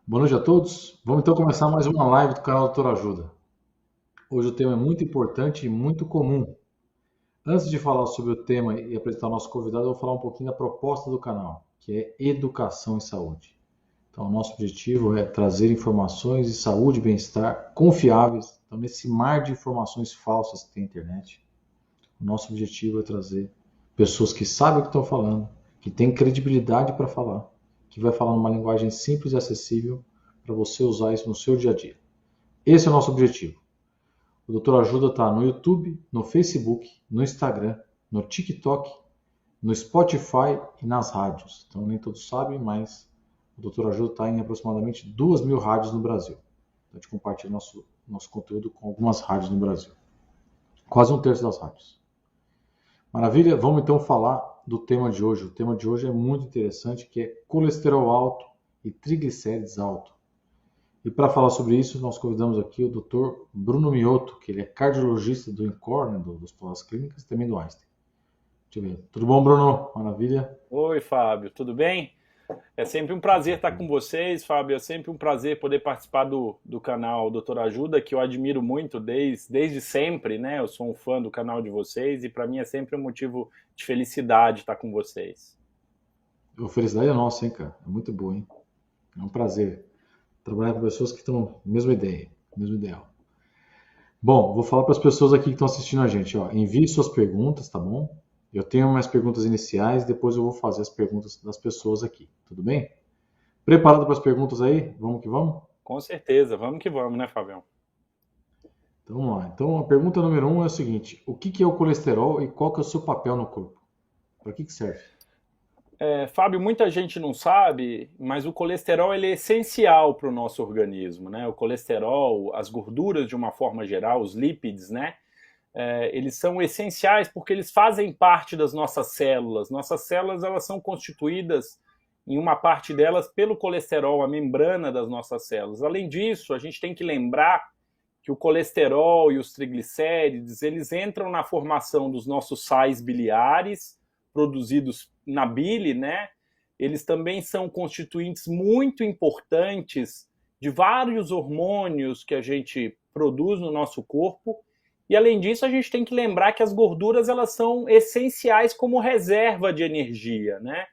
Boa noite a todos. Vamos então começar mais uma live do canal Doutor Ajuda. Hoje o tema é muito importante e muito comum. Antes de falar sobre o tema e apresentar o nosso convidado, eu vou falar um pouquinho da proposta do canal, que é educação em saúde. Então, o nosso objetivo é trazer informações de saúde e bem-estar confiáveis. Então, nesse mar de informações falsas que tem na internet, o nosso objetivo é trazer pessoas que sabem o que estão falando, que têm credibilidade para falar, que vai falar numa linguagem simples e acessível para você usar isso no seu dia a dia. Esse é o nosso objetivo. O Doutor Ajuda está no YouTube, no Facebook, no Instagram, no TikTok, no Spotify e nas rádios. Então nem todos sabem, mas o Doutor Ajuda está em aproximadamente 2.000 rádios no Brasil. Então, a gente compartilha nosso conteúdo com algumas rádios no Brasil. Quase um terço das rádios. Maravilha? Vamos então falar do tema de hoje. O tema de hoje é muito interessante, que é colesterol alto e triglicérides alto. E para falar sobre isso, nós convidamos aqui o Dr. Bruno Mioto, que ele é cardiologista do INCOR, né, do Hospital das Clínicas, e também do Einstein. Deixa eu ver. Tudo bom, Bruno? Maravilha? Oi, Fábio, tudo bem? É sempre um prazer estar com vocês, Fábio. É sempre um prazer poder participar do canal Doutor Ajuda, que eu admiro muito desde sempre, né? Eu sou um fã do canal de vocês e para mim é sempre um motivo de felicidade estar com vocês. A felicidade é nossa, hein, cara? É muito boa, hein? É um prazer trabalhar com pessoas que estão na mesma ideia, mesmo ideal. Bom, vou falar para as pessoas aqui que estão assistindo a gente, ó. Envie suas perguntas, tá bom? Eu tenho minhas perguntas iniciais, depois eu vou fazer as perguntas das pessoas aqui, tudo bem? Preparado para as perguntas aí? Vamos que vamos? Com certeza, vamos que vamos, né, Fabião? Então vamos lá. Então a pergunta número um é o seguinte: o que é o colesterol e qual que é o seu papel no corpo? Para que serve? Fábio, muita gente não sabe, mas o colesterol ele é essencial para o nosso organismo, né? O colesterol, as gorduras de uma forma geral, os lípides, né? Eles são essenciais porque eles fazem parte das nossas células. Nossas células elas são constituídas, em uma parte delas, pelo colesterol, a membrana das nossas células. Além disso, a gente tem que lembrar que o colesterol e os triglicérides eles entram na formação dos nossos sais biliares, produzidos na bile, né? Eles também são constituintes muito importantes de vários hormônios que a gente produz no nosso corpo. E além disso, a gente tem que lembrar que as gorduras elas são essenciais como reserva de energia, né?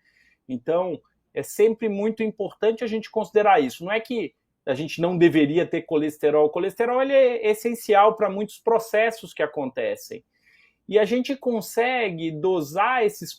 Então, é sempre muito importante a gente considerar isso. Não é que a gente não deveria ter colesterol. O colesterol ele é essencial para muitos processos que acontecem. E a gente consegue dosar esse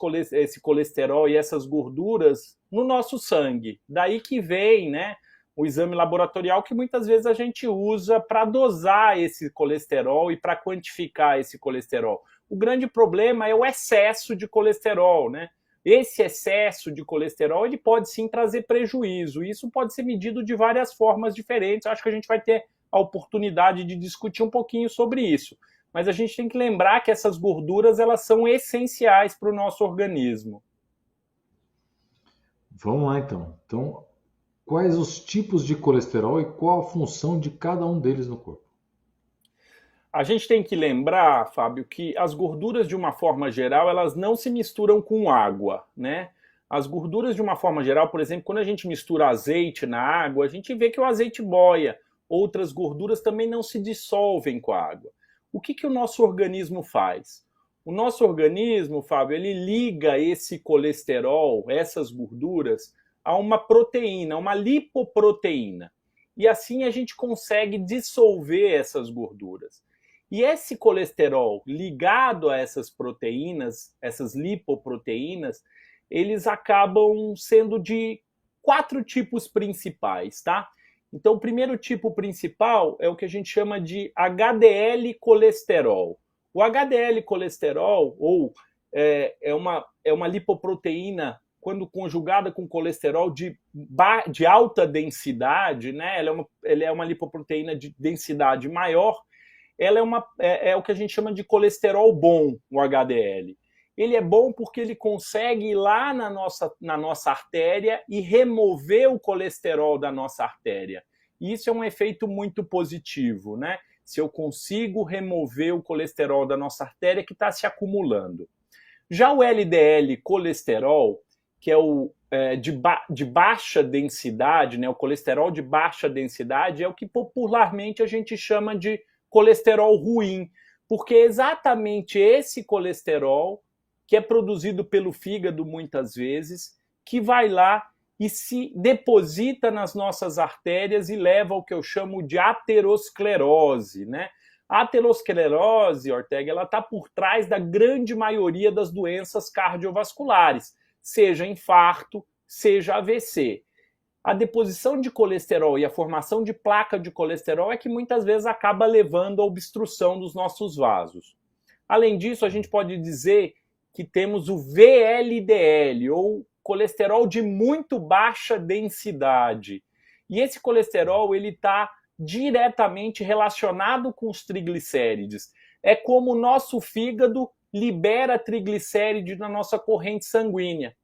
colesterol e essas gorduras no nosso sangue. Daí que vem, né, o exame laboratorial que muitas vezes a gente usa para dosar esse colesterol e para quantificar esse colesterol. O grande problema é o excesso de colesterol, né? Esse excesso de colesterol ele pode sim trazer prejuízo. Isso pode ser medido de várias formas diferentes. Acho que a gente vai ter a oportunidade de discutir um pouquinho sobre isso. Mas a gente tem que lembrar que essas gorduras elas são essenciais para o nosso organismo. Vamos lá então. Então, quais os tipos de colesterol e qual a função de cada um deles no corpo? A gente tem que lembrar, Fábio, que as gorduras de uma forma geral elas não se misturam com água, né? As gorduras de uma forma geral, por exemplo, quando a gente mistura azeite na água, a gente vê que o azeite boia. Outras gorduras também não se dissolvem com a água. O que o nosso organismo faz? O nosso organismo, Fábio, ele liga esse colesterol, essas gorduras, a uma proteína, uma lipoproteína. E assim a gente consegue dissolver essas gorduras. E esse colesterol ligado a essas proteínas, essas lipoproteínas, eles acabam sendo de 4 tipos principais, tá? Então, o primeiro tipo principal é o que a gente chama de HDL colesterol. O HDL colesterol, ou é uma lipoproteína, quando conjugada com colesterol de alta densidade, né? Ela é uma lipoproteína de densidade maior, ela é o que a gente chama de colesterol bom, o HDL. Ele é bom porque ele consegue ir lá na nossa artéria e remover o colesterol da nossa artéria. E isso é um efeito muito positivo, né? Se eu consigo remover o colesterol da nossa artéria que está se acumulando. Já o LDL colesterol, que é de baixa densidade, né, o colesterol de baixa densidade, é o que popularmente a gente chama de colesterol ruim, porque é exatamente esse colesterol que é produzido pelo fígado muitas vezes, que vai lá e se deposita nas nossas artérias e leva ao que eu chamo de aterosclerose, né? A aterosclerose, Ortega, ela está por trás da grande maioria das doenças cardiovasculares, seja infarto, seja AVC. A deposição de colesterol e a formação de placa de colesterol é que muitas vezes acaba levando à obstrução dos nossos vasos. Além disso, a gente pode dizer que temos o VLDL, ou colesterol de muito baixa densidade. E esse colesterol ele está diretamente relacionado com os triglicérides. É como o nosso fígado libera triglicérides na nossa corrente sanguínea.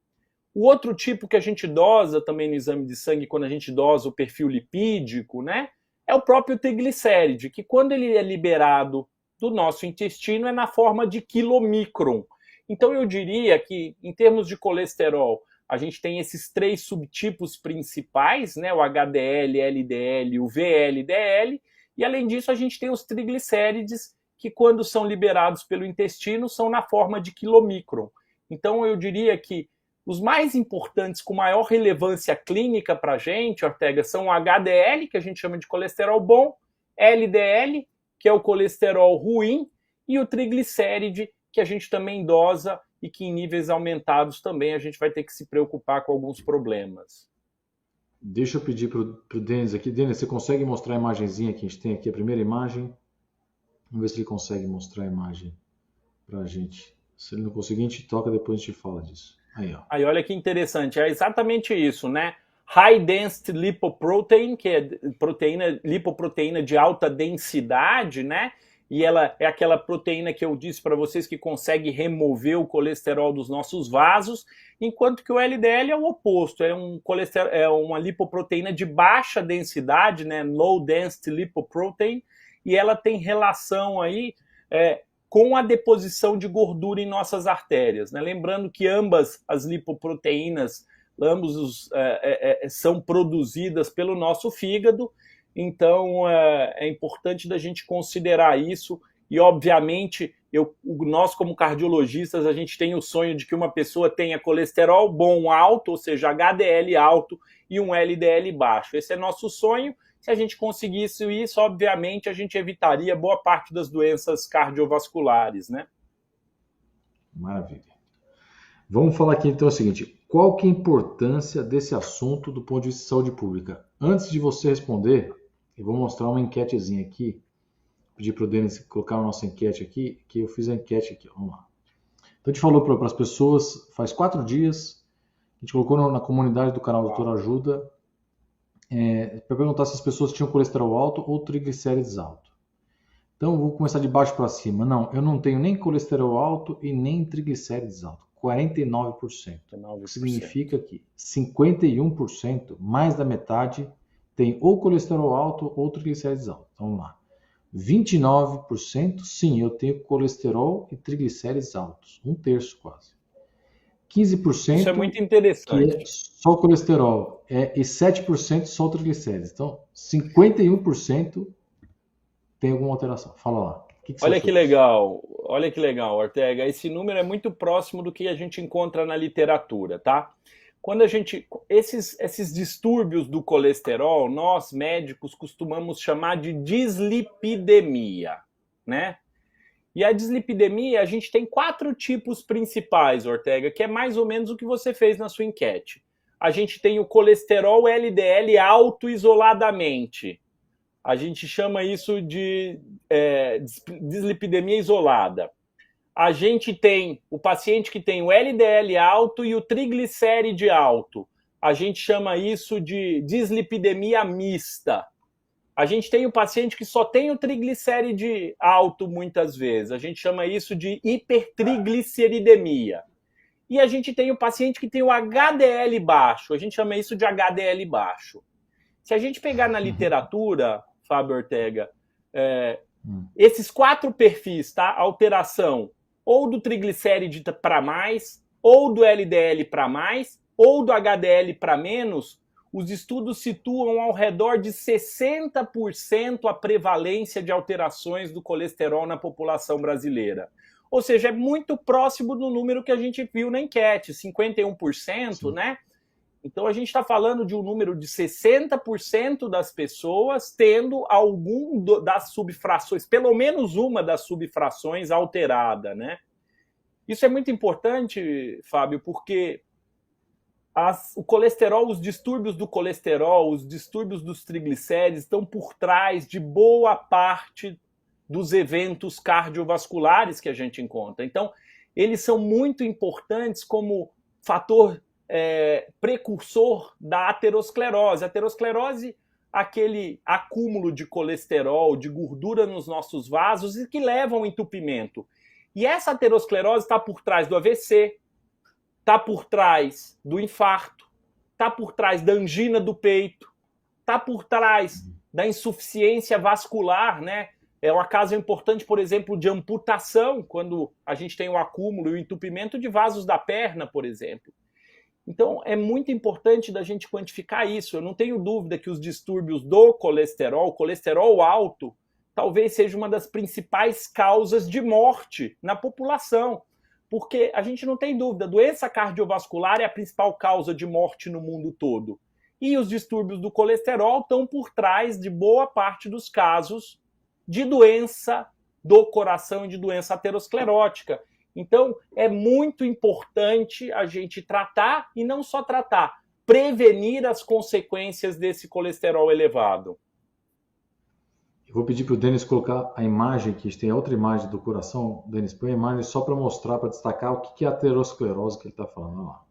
O outro tipo que a gente dosa também no exame de sangue, quando a gente dosa o perfil lipídico, né, é o próprio triglicéride, que quando ele é liberado do nosso intestino é na forma de quilomicron. Então eu diria que, em termos de colesterol, a gente tem esses 3 subtipos principais, né, o HDL, LDL e o VLDL, e além disso a gente tem os triglicérides, que quando são liberados pelo intestino são na forma de quilomicron. Então eu diria que os mais importantes, com maior relevância clínica para a gente, Ortega, são o HDL, que a gente chama de colesterol bom, LDL, que é o colesterol ruim, e o triglicéride, que a gente também dosa e que em níveis aumentados também a gente vai ter que se preocupar com alguns problemas. Deixa eu pedir para o Denis aqui. Denis, você consegue mostrar a imagenzinha que a gente tem aqui, a primeira imagem? Vamos ver se ele consegue mostrar a imagem para a gente. Se ele não conseguir, a gente toca, depois a gente fala disso. Aí, ó. Aí, olha que interessante, é exatamente isso, né? High density lipoprotein, que é lipoproteína de alta densidade, né? E ela é aquela proteína que eu disse para vocês que consegue remover o colesterol dos nossos vasos, enquanto que o LDL é o oposto, é uma lipoproteína de baixa densidade, né? Low density lipoprotein, e ela tem relação aí com a deposição de gordura em nossas artérias, né? Lembrando que ambas as lipoproteínas, são produzidas pelo nosso fígado, então é importante da gente considerar isso e, obviamente, nós como cardiologistas, a gente tem o sonho de que uma pessoa tenha colesterol bom alto, ou seja, HDL alto e um LDL baixo. Esse é nosso sonho. Se a gente conseguisse isso, obviamente, a gente evitaria boa parte das doenças cardiovasculares, né? Maravilha. Vamos falar aqui então o seguinte, qual que é a importância desse assunto do ponto de vista de saúde pública? Antes de você responder, eu vou mostrar uma enquetezinha aqui, pedir para o Denis colocar a nossa enquete aqui, que eu fiz a enquete aqui, vamos lá. Então a gente falou para as pessoas, faz 4 dias, a gente colocou na comunidade do canal Doutor Ajuda, para perguntar se as pessoas tinham colesterol alto ou triglicérides alto. Então, vou começar de baixo para cima. Não, eu não tenho nem colesterol alto e nem triglicérides alto. 49%. O que significa que 51%, mais da metade, tem ou colesterol alto ou triglicérides alto. Então, vamos lá. 29%, sim, eu tenho colesterol e triglicérides altos. 1/3 quase. 15% isso é muito interessante. Que é só o colesterol e 7% só o triglicérides. Então, 51% tem alguma alteração. Fala lá. Olha que legal, olha que legal, Ortega. Esse número é muito próximo do que a gente encontra na literatura, tá? Quando a gente... Esses distúrbios do colesterol, nós médicos costumamos chamar de dislipidemia, né? E a dislipidemia, a gente tem 4 tipos principais, Ortega, que é mais ou menos o que você fez na sua enquete. A gente tem o colesterol LDL alto isoladamente. A gente chama isso de dislipidemia isolada. A gente tem o paciente que tem o LDL alto e o triglicéride alto. A gente chama isso de dislipidemia mista. A gente tem o paciente que só tem o triglicéride alto muitas vezes. A gente chama isso de hipertrigliceridemia. E a gente tem o paciente que tem o HDL baixo. A gente chama isso de HDL baixo. Se a gente pegar na literatura, Fábio Ortega, esses 4 perfis, tá? Alteração ou do triglicéride para mais, ou do LDL para mais, ou do HDL para menos, os estudos situam ao redor de 60% a prevalência de alterações do colesterol na população brasileira. Ou seja, é muito próximo do número que a gente viu na enquete, 51%, sim, né? Então a gente está falando de um número de 60% das pessoas tendo algum das subfrações, pelo menos uma das subfrações alterada, né? Isso é muito importante, Fábio, porque o colesterol, os distúrbios do colesterol, os distúrbios dos triglicéridos estão por trás de boa parte dos eventos cardiovasculares que a gente encontra. Então, eles são muito importantes como fator precursor da aterosclerose. A aterosclerose, aquele acúmulo de colesterol, de gordura nos nossos vasos e que leva ao entupimento. E essa aterosclerose está por trás do AVC, está por trás do infarto, está por trás da angina do peito, está por trás da insuficiência vascular, né? É um caso importante, por exemplo, de amputação, quando a gente tem o acúmulo e o entupimento de vasos da perna, por exemplo. Então, é muito importante da gente quantificar isso. Eu não tenho dúvida que os distúrbios do colesterol alto, talvez seja uma das principais causas de morte na população. Porque a gente não tem dúvida, a doença cardiovascular é a principal causa de morte no mundo todo. E os distúrbios do colesterol estão por trás de boa parte dos casos de doença do coração e de doença aterosclerótica. Então, é muito importante a gente tratar, e não só tratar, prevenir as consequências desse colesterol elevado. Eu vou pedir para o Denis colocar a imagem, que tem outra imagem do coração. Denis, põe a imagem só para mostrar, para destacar o que é a aterosclerose que ele está falando lá.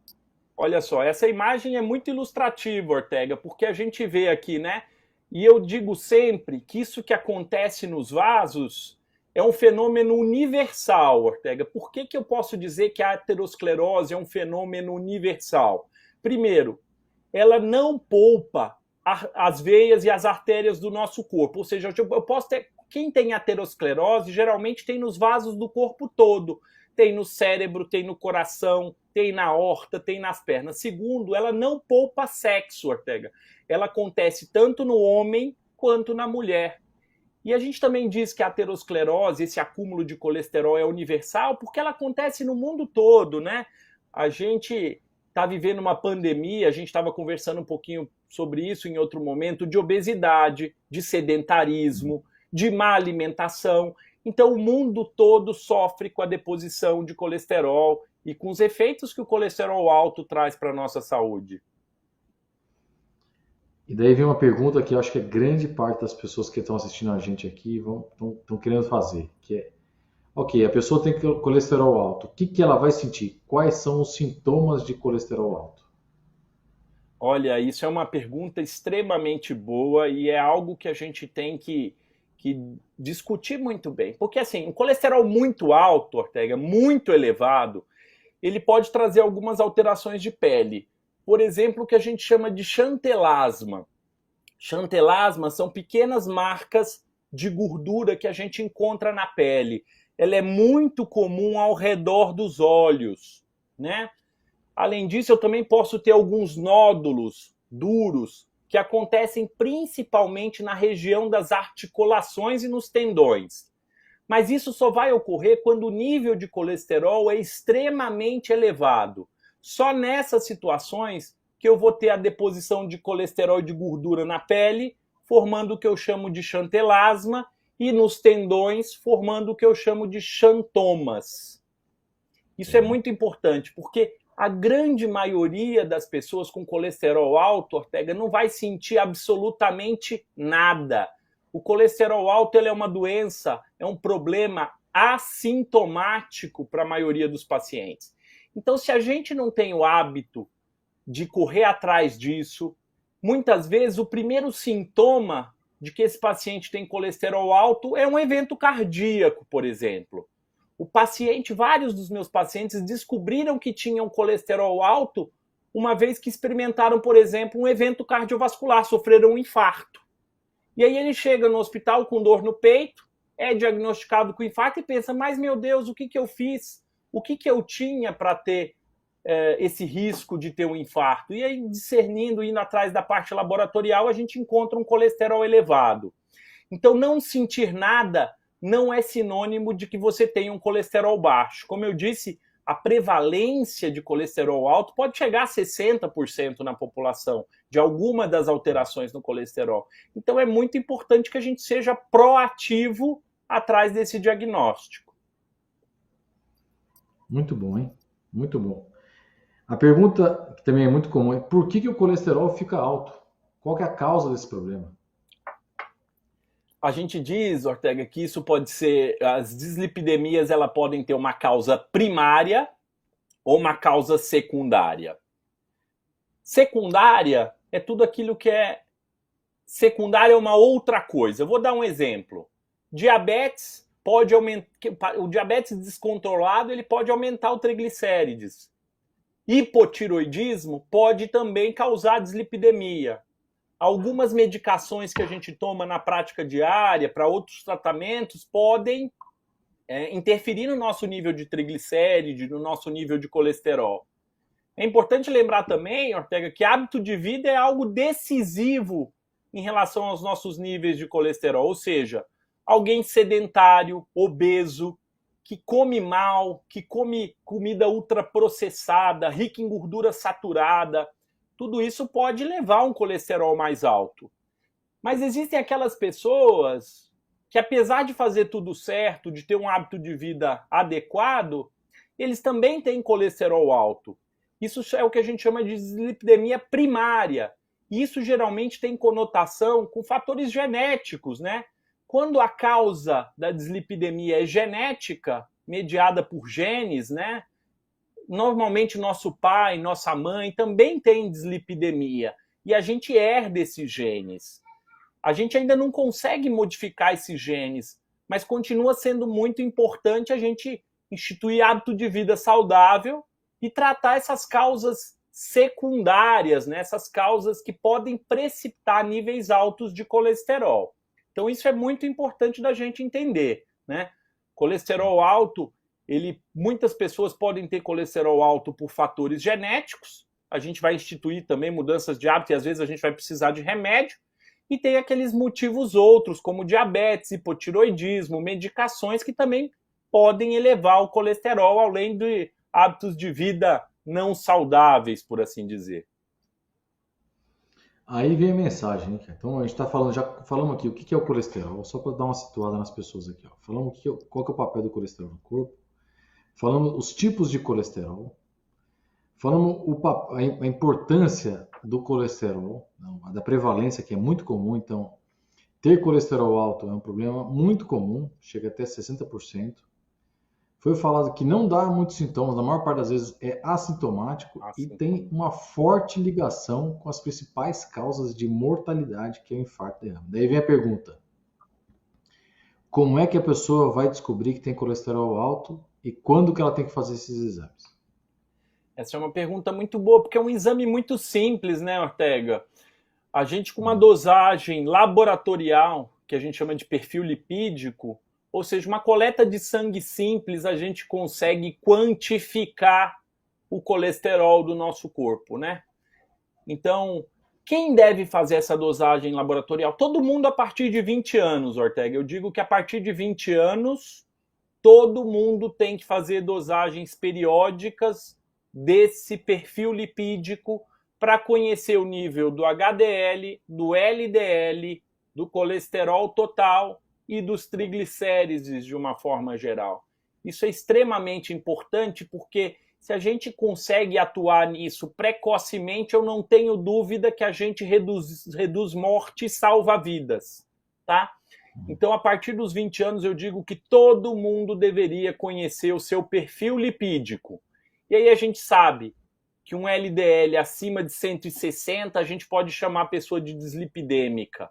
Olha só, essa imagem é muito ilustrativa, Ortega, porque a gente vê aqui, né? E eu digo sempre que isso que acontece nos vasos é um fenômeno universal, Ortega. Por que eu posso dizer que a aterosclerose é um fenômeno universal? Primeiro, ela não poupa as veias e as artérias do nosso corpo. Ou seja, eu posso ter... Quem tem aterosclerose geralmente tem nos vasos do corpo todo. Tem no cérebro, tem no coração, tem na aorta, tem nas pernas. Segundo, ela não poupa sexo, Ortega. Ela acontece tanto no homem quanto na mulher. E a gente também diz que a aterosclerose, esse acúmulo de colesterol, é universal porque ela acontece no mundo todo, né? A gente está vivendo uma pandemia, a gente estava conversando um pouquinho sobre isso em outro momento, de obesidade, de sedentarismo, de má alimentação. Então o mundo todo sofre com a deposição de colesterol e com os efeitos que o colesterol alto traz para a nossa saúde. E daí vem uma pergunta que eu acho que grande parte das pessoas que estão assistindo a gente aqui estão querendo fazer, que é, ok, a pessoa tem colesterol alto, o que ela vai sentir? Quais são os sintomas de colesterol alto? Olha, isso é uma pergunta extremamente boa e é algo que a gente tem que discutir muito bem. Porque assim, um colesterol muito alto, Ortega, muito elevado, ele pode trazer algumas alterações de pele. Por exemplo, o que a gente chama de xantelasma. Xantelasma são pequenas marcas de gordura que a gente encontra na pele. Ela é muito comum ao redor dos olhos, né? Além disso, eu também posso ter alguns nódulos duros que acontecem principalmente na região das articulações e nos tendões. Mas isso só vai ocorrer quando o nível de colesterol é extremamente elevado. Só nessas situações que eu vou ter a deposição de colesterol e de gordura na pele, formando o que eu chamo de xantelasma, e nos tendões, formando o que eu chamo de xantomas. Isso é muito importante, porque a grande maioria das pessoas com colesterol alto, Ortega, não vai sentir absolutamente nada. O colesterol alto ele é uma doença, é um problema assintomático para a maioria dos pacientes. Então, se a gente não tem o hábito de correr atrás disso, muitas vezes o primeiro sintoma de que esse paciente tem colesterol alto é um evento cardíaco, por exemplo. Vários dos meus pacientes descobriram que tinham colesterol alto uma vez que experimentaram, por exemplo, um evento cardiovascular, sofreram um infarto. E aí ele chega no hospital com dor no peito, é diagnosticado com infarto e pensa, mas meu Deus, o que eu fiz? O que eu tinha para ter esse risco de ter um infarto. E aí, discernindo, indo atrás da parte laboratorial, a gente encontra um colesterol elevado. Então, não sentir nada não é sinônimo de que você tem um colesterol baixo. Como eu disse, a prevalência de colesterol alto pode chegar a 60% na população, de alguma das alterações no colesterol. Então, é muito importante que a gente seja proativo atrás desse diagnóstico. Muito bom, hein? Muito bom. A pergunta, que também é muito comum, é por que o colesterol fica alto? Qual que é a causa desse problema? A gente diz, Ortega, que isso pode ser, as dislipidemias elas podem ter uma causa primária ou uma causa secundária. Secundária é tudo aquilo que é secundária é uma outra coisa. Eu vou dar um exemplo. Diabetes pode aumentar, o diabetes descontrolado ele pode aumentar o triglicérides. Hipotiroidismo pode também causar dislipidemia. Algumas medicações que a gente toma na prática diária para outros tratamentos podem interferir no nosso nível de triglicéride, no nosso nível de colesterol. É importante lembrar também, Ortega, que hábito de vida é algo decisivo em relação aos nossos níveis de colesterol. Ou seja, alguém sedentário, obeso, que come mal, que come comida ultraprocessada, rica em gordura saturada, tudo isso pode levar a um colesterol mais alto. Mas existem aquelas pessoas que, apesar de fazer tudo certo, de ter um hábito de vida adequado, eles também têm colesterol alto. Isso é o que a gente chama de dislipidemia primária. Isso geralmente tem conotação com fatores genéticos, né? Quando a causa da dislipidemia é genética, mediada por genes, né? Normalmente nosso pai, nossa mãe também tem dislipidemia e a gente herda esses genes. A gente ainda não consegue modificar esses genes, mas continua sendo muito importante a gente instituir hábito de vida saudável e tratar essas causas secundárias, né? Essas causas que podem precipitar níveis altos de colesterol. Então isso é muito importante da gente entender, né? Colesterol alto, muitas pessoas podem ter colesterol alto por fatores genéticos. A gente vai instituir também mudanças de hábito e às vezes a gente vai precisar de remédio. E tem aqueles motivos outros, como diabetes, hipotiroidismo, medicações que também podem elevar o colesterol, além de hábitos de vida não saudáveis, por assim dizer. Aí vem a mensagem, hein? Então a gente está falando, já falamos aqui o que é o colesterol, só para dar uma situada nas pessoas aqui. Ó. Falamos qual que é o papel do colesterol no corpo, falamos os tipos de colesterol, falamos a importância do colesterol, da prevalência, que é muito comum. Então, ter colesterol alto é um problema muito comum, chega até 60%. Foi falado que não dá muitos sintomas, na maior parte das vezes é assintomático e tem uma forte ligação com as principais causas de mortalidade, que é o infarto e derrame. Daí vem a pergunta: como é que a pessoa vai descobrir que tem colesterol alto e quando que ela tem que fazer esses exames? Essa é uma pergunta muito boa, porque é um exame muito simples, né, Ortega? A gente, com uma dosagem laboratorial, que a gente chama de perfil lipídico, ou seja, uma coleta de sangue simples, a gente consegue quantificar o colesterol do nosso corpo, né? Então, quem deve fazer essa dosagem laboratorial? Todo mundo a partir de 20 anos, Ortega. Eu digo que a partir de 20 anos, todo mundo tem que fazer dosagens periódicas desse perfil lipídico para conhecer o nível do HDL, do LDL, do colesterol total e dos triglicérides de uma forma geral. Isso é extremamente importante porque se a gente consegue atuar nisso precocemente, eu não tenho dúvida que a gente reduz morte e salva vidas, tá? Então, a partir dos 20 anos, eu digo que todo mundo deveria conhecer o seu perfil lipídico. E aí a gente sabe que um LDL acima de 160, a gente pode chamar a pessoa de dislipidêmica.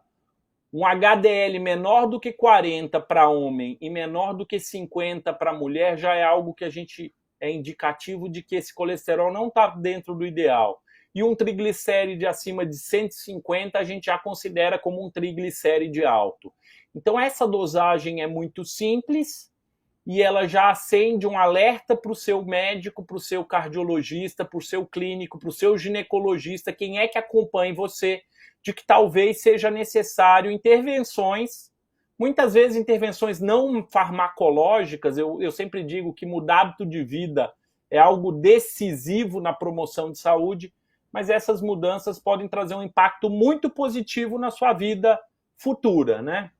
Um HDL menor do que 40 para homem e menor do que 50 para mulher já é algo que a gente é indicativo de que esse colesterol não está dentro do ideal. E um triglicéride acima de 150 a gente já considera como um triglicéride alto. Então essa dosagem é muito simples e ela já acende um alerta para o seu médico, para o seu cardiologista, para o seu clínico, para o seu ginecologista, quem é que acompanha você, de que talvez seja necessário intervenções, muitas vezes intervenções não farmacológicas. Eu sempre digo que mudar hábito de vida é algo decisivo na promoção de saúde, mas essas mudanças podem trazer um impacto muito positivo na sua vida futura, né?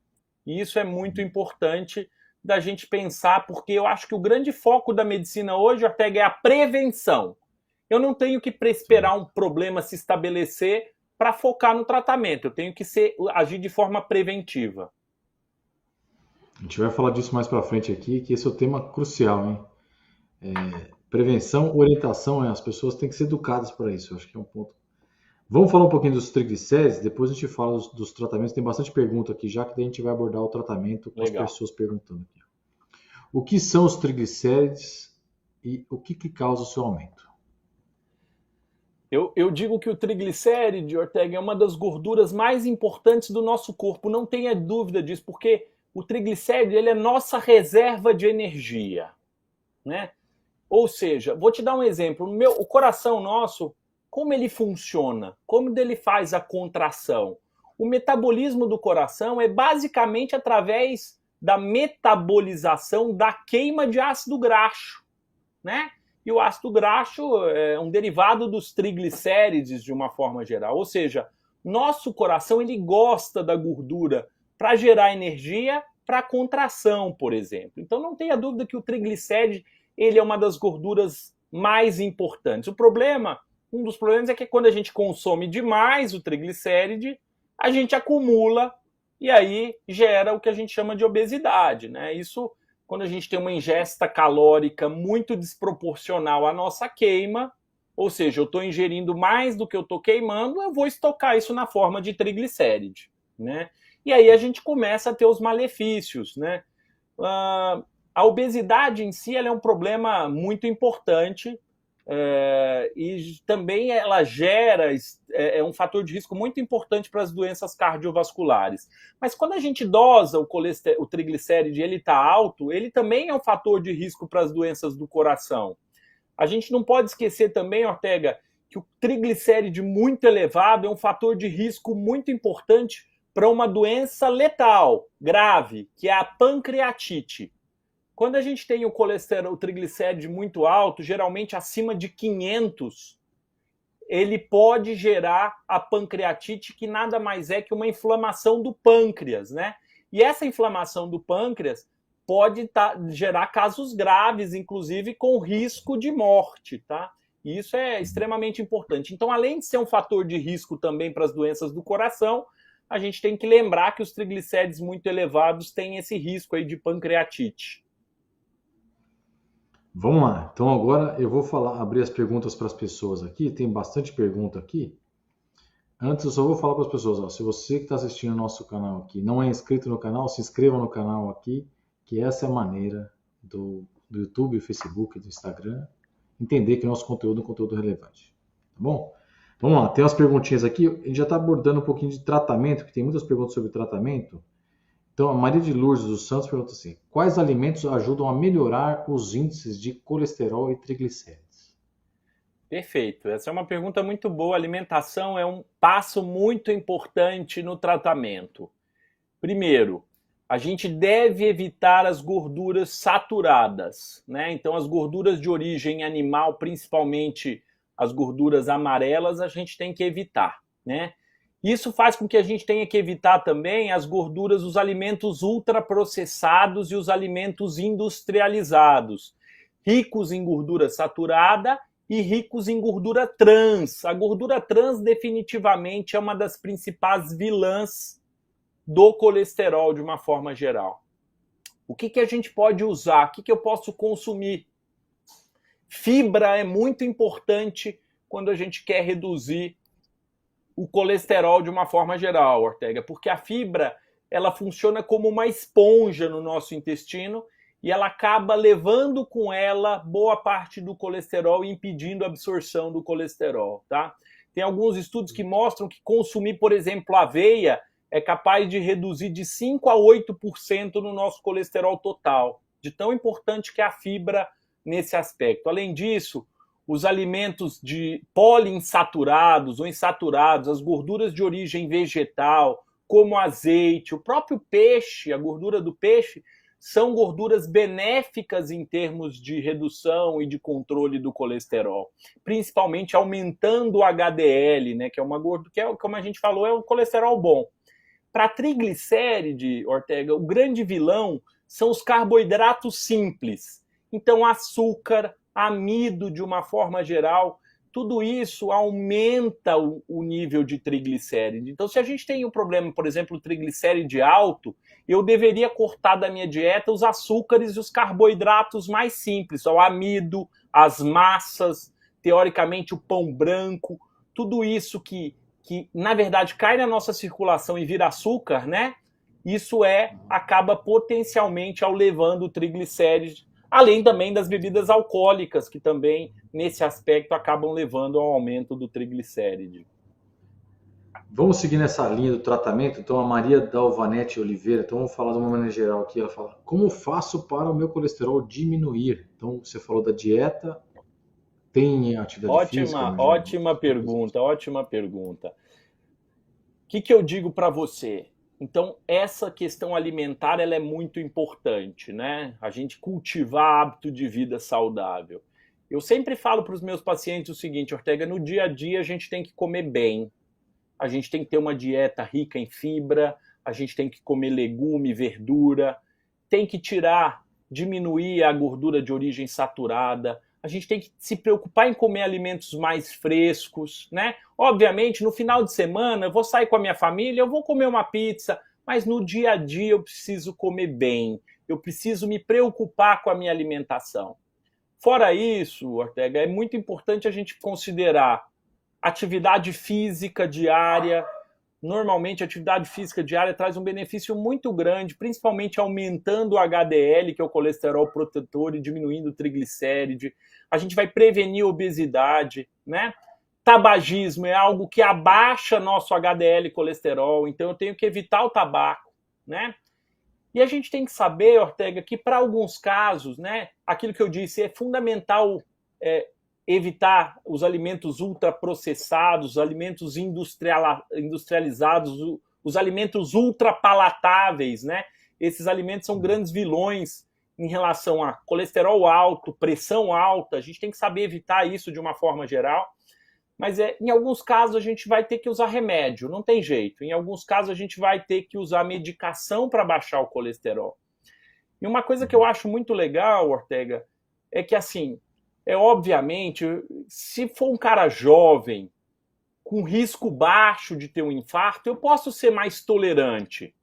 E isso é muito importante da gente pensar, porque eu acho que o grande foco da medicina hoje, Ortega, é a prevenção. Eu não tenho que esperar um problema se estabelecer para focar no tratamento. Eu tenho que agir de forma preventiva. A gente vai falar disso mais para frente aqui, que esse é o tema crucial, hein? Prevenção, orientação, as pessoas têm que ser educadas para isso, eu acho que é um ponto. Vamos falar um pouquinho dos triglicérides, depois a gente fala dos tratamentos. Tem bastante pergunta aqui já, que daí a gente vai abordar o tratamento com Legal. as pessoas perguntando aqui. O que são os triglicérides e o que causa o seu aumento? Eu digo que o triglicéride, Ortega, é uma das gorduras mais importantes do nosso corpo. Não tenha dúvida disso, porque o triglicéride ele é nossa reserva de energia, né? Ou seja, vou te dar um exemplo. O coração nosso, como ele funciona? Como ele faz a contração? O metabolismo do coração é basicamente através da metabolização da queima de ácido graxo, né? E o ácido graxo é um derivado dos triglicérides de uma forma geral. Ou seja, nosso coração ele gosta da gordura para gerar energia para a contração, por exemplo. Então não tenha dúvida que o triglicéride ele é uma das gorduras mais importantes. Um dos problemas é que quando a gente consome demais o triglicéride, a gente acumula e aí gera o que a gente chama de obesidade, né? Isso, quando a gente tem uma ingesta calórica muito desproporcional à nossa queima, ou seja, eu estou ingerindo mais do que eu estou queimando, eu vou estocar isso na forma de triglicéride, né? E aí a gente começa a ter os malefícios, né? A obesidade em si ela é um problema muito importante e também ela gera um fator de risco muito importante para as doenças cardiovasculares. Mas quando a gente dosa o triglicéride e ele está alto, ele também é um fator de risco para as doenças do coração. A gente não pode esquecer também, Ortega, que o triglicéride muito elevado é um fator de risco muito importante para uma doença letal, grave, que é a pancreatite. Quando a gente tem o triglicéride muito alto, geralmente acima de 500, ele pode gerar a pancreatite, que nada mais é que uma inflamação do pâncreas, né? E essa inflamação do pâncreas pode gerar casos graves, inclusive com risco de morte, tá? E isso é extremamente importante. Então, além de ser um fator de risco também para as doenças do coração, a gente tem que lembrar que os triglicérides muito elevados têm esse risco aí de pancreatite. Vamos lá. Então agora eu vou abrir as perguntas para as pessoas aqui. Tem bastante pergunta aqui. Antes eu só vou falar para as pessoas, se você que está assistindo o nosso canal aqui não é inscrito no canal, se inscreva no canal aqui, que essa é a maneira do YouTube, do Facebook, do Instagram, entender que o nosso conteúdo é um conteúdo relevante. Tá bom? Vamos lá, tem umas perguntinhas aqui. A gente já está abordando um pouquinho de tratamento, que tem muitas perguntas sobre tratamento. Então, a Maria de Lourdes dos Santos pergunta assim: quais alimentos ajudam a melhorar os índices de colesterol e triglicérides? Perfeito. Essa é uma pergunta muito boa. A alimentação é um passo muito importante no tratamento. Primeiro, a gente deve evitar as gorduras saturadas, né? Então, as gorduras de origem animal, principalmente as gorduras amarelas, a gente tem que evitar, né? Isso faz com que a gente tenha que evitar também as gorduras, os alimentos ultraprocessados e os alimentos industrializados, ricos em gordura saturada e ricos em gordura trans. A gordura trans definitivamente é uma das principais vilãs do colesterol de uma forma geral. O que a gente pode usar? O que eu posso consumir? Fibra é muito importante quando a gente quer reduzir o colesterol de uma forma geral, Ortega, porque a fibra ela funciona como uma esponja no nosso intestino e ela acaba levando com ela boa parte do colesterol e impedindo a absorção do colesterol, tá? Tem alguns estudos que mostram que consumir, por exemplo, aveia é capaz de reduzir de 5 a 8% no nosso colesterol total, de tão importante que é a fibra nesse aspecto. Além disso, os alimentos de poliinsaturados ou insaturados, as gorduras de origem vegetal, como azeite, o próprio peixe, a gordura do peixe, são gorduras benéficas em termos de redução e de controle do colesterol, principalmente aumentando o HDL, né, que é uma gordura que, como a gente falou, é um colesterol bom. Para triglicéride, Ortega, o grande vilão são os carboidratos simples. Então, açúcar, amido de uma forma geral, tudo isso aumenta o nível de triglicéride. Então, se a gente tem um problema, por exemplo, triglicéride alto, eu deveria cortar da minha dieta os açúcares e os carboidratos mais simples, o amido, as massas, teoricamente o pão branco, tudo isso que na verdade cai na nossa circulação e vira açúcar, né? Isso acaba potencialmente elevando o triglicéride, além também das bebidas alcoólicas, que também, nesse aspecto, acabam levando ao aumento do triglicéride. Vamos seguir nessa linha do tratamento. Então, a Maria Dalvanete Oliveira, então vamos falar de uma maneira geral aqui. Ela fala, como faço para o meu colesterol diminuir? Então, você falou da dieta, tem atividade física? Ótima pergunta. O que eu digo para você? Então, essa questão alimentar ela é muito importante, né? A gente cultivar hábito de vida saudável. Eu sempre falo para os meus pacientes o seguinte, Ortega, no dia a dia a gente tem que comer bem, a gente tem que ter uma dieta rica em fibra, a gente tem que comer legume, verdura, tem que diminuir a gordura de origem saturada, a gente tem que se preocupar em comer alimentos mais frescos, né? Obviamente, no final de semana, eu vou sair com a minha família, eu vou comer uma pizza, mas no dia a dia eu preciso comer bem, eu preciso me preocupar com a minha alimentação. Fora isso, Ortega, é muito importante a gente considerar atividade física diária. Normalmente, a atividade física diária traz um benefício muito grande, principalmente aumentando o HDL, que é o colesterol protetor, e diminuindo o triglicéride. A gente vai prevenir a obesidade, né? Tabagismo é algo que abaixa nosso HDL colesterol, então eu tenho que evitar o tabaco, né? E a gente tem que saber, Ortega, que para alguns casos, né, aquilo que eu disse, é fundamental evitar os alimentos ultraprocessados, os alimentos industrializados, os alimentos ultrapalatáveis, né? Esses alimentos são grandes vilões em relação a colesterol alto, pressão alta. A gente tem que saber evitar isso de uma forma geral. Mas em alguns casos a gente vai ter que usar remédio, não tem jeito. Em alguns casos a gente vai ter que usar medicação para baixar o colesterol. E uma coisa que eu acho muito legal, Ortega, é que assim, obviamente, se for um cara jovem, com risco baixo de ter um infarto, eu posso ser mais tolerante.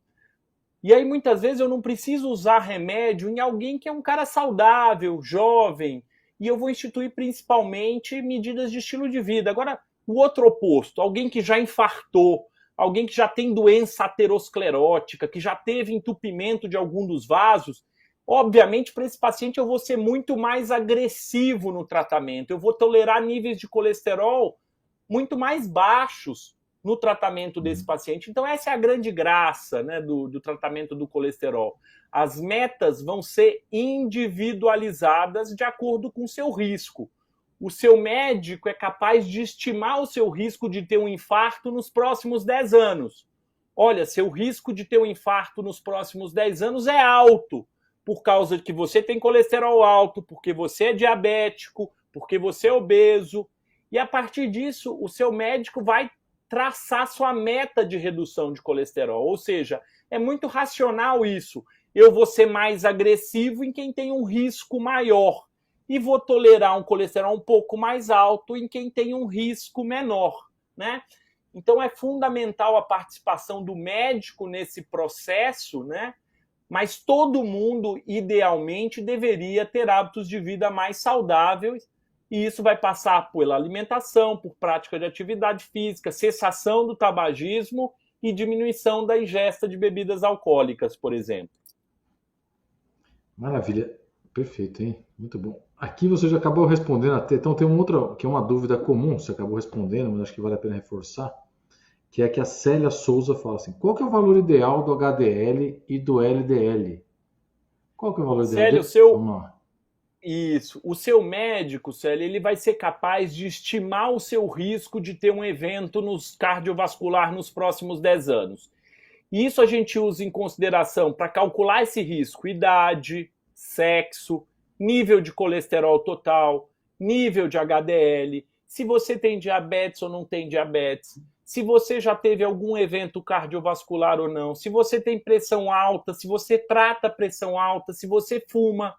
E aí muitas vezes eu não preciso usar remédio em alguém que é um cara saudável, jovem, e eu vou instituir principalmente medidas de estilo de vida. Agora, o outro oposto, alguém que já infartou, alguém que já tem doença aterosclerótica, que já teve entupimento de algum dos vasos, obviamente, para esse paciente eu vou ser muito mais agressivo no tratamento, eu vou tolerar níveis de colesterol muito mais baixos no tratamento desse paciente. Então, essa é a grande graça, né, do tratamento do colesterol. As metas vão ser individualizadas de acordo com o seu risco. O seu médico é capaz de estimar o seu risco de ter um infarto nos próximos 10 anos. Olha, seu risco de ter um infarto nos próximos 10 anos é alto, por causa de que você tem colesterol alto, porque você é diabético, porque você é obeso. E a partir disso, o seu médico vai traçar sua meta de redução de colesterol. Ou seja, é muito racional isso. Eu vou ser mais agressivo em quem tem um risco maior e vou tolerar um colesterol um pouco mais alto em quem tem um risco menor, né? Então é fundamental a participação do médico nesse processo, né? Mas todo mundo, idealmente, deveria ter hábitos de vida mais saudáveis, e isso vai passar pela alimentação, por prática de atividade física, cessação do tabagismo e diminuição da ingesta de bebidas alcoólicas, por exemplo. Maravilha, perfeito, hein? Muito bom. Aqui você já acabou respondendo até, então tem uma outra, que é uma dúvida comum, você acabou respondendo, mas acho que vale a pena reforçar, que é que a Célia Souza fala assim, qual que é o valor ideal do HDL e do LDL? Qual que é o valor ideal Célio, dele? Vamos lá. isso, o seu médico, Célio, ele vai ser capaz de estimar o seu risco de ter um evento nos cardiovascular nos próximos 10 anos. E isso a gente usa em consideração para calcular esse risco: idade, sexo, nível de colesterol total, nível de HDL, se você tem diabetes ou não tem diabetes, se você já teve algum evento cardiovascular ou não, se você tem pressão alta, se você trata pressão alta, se você fuma.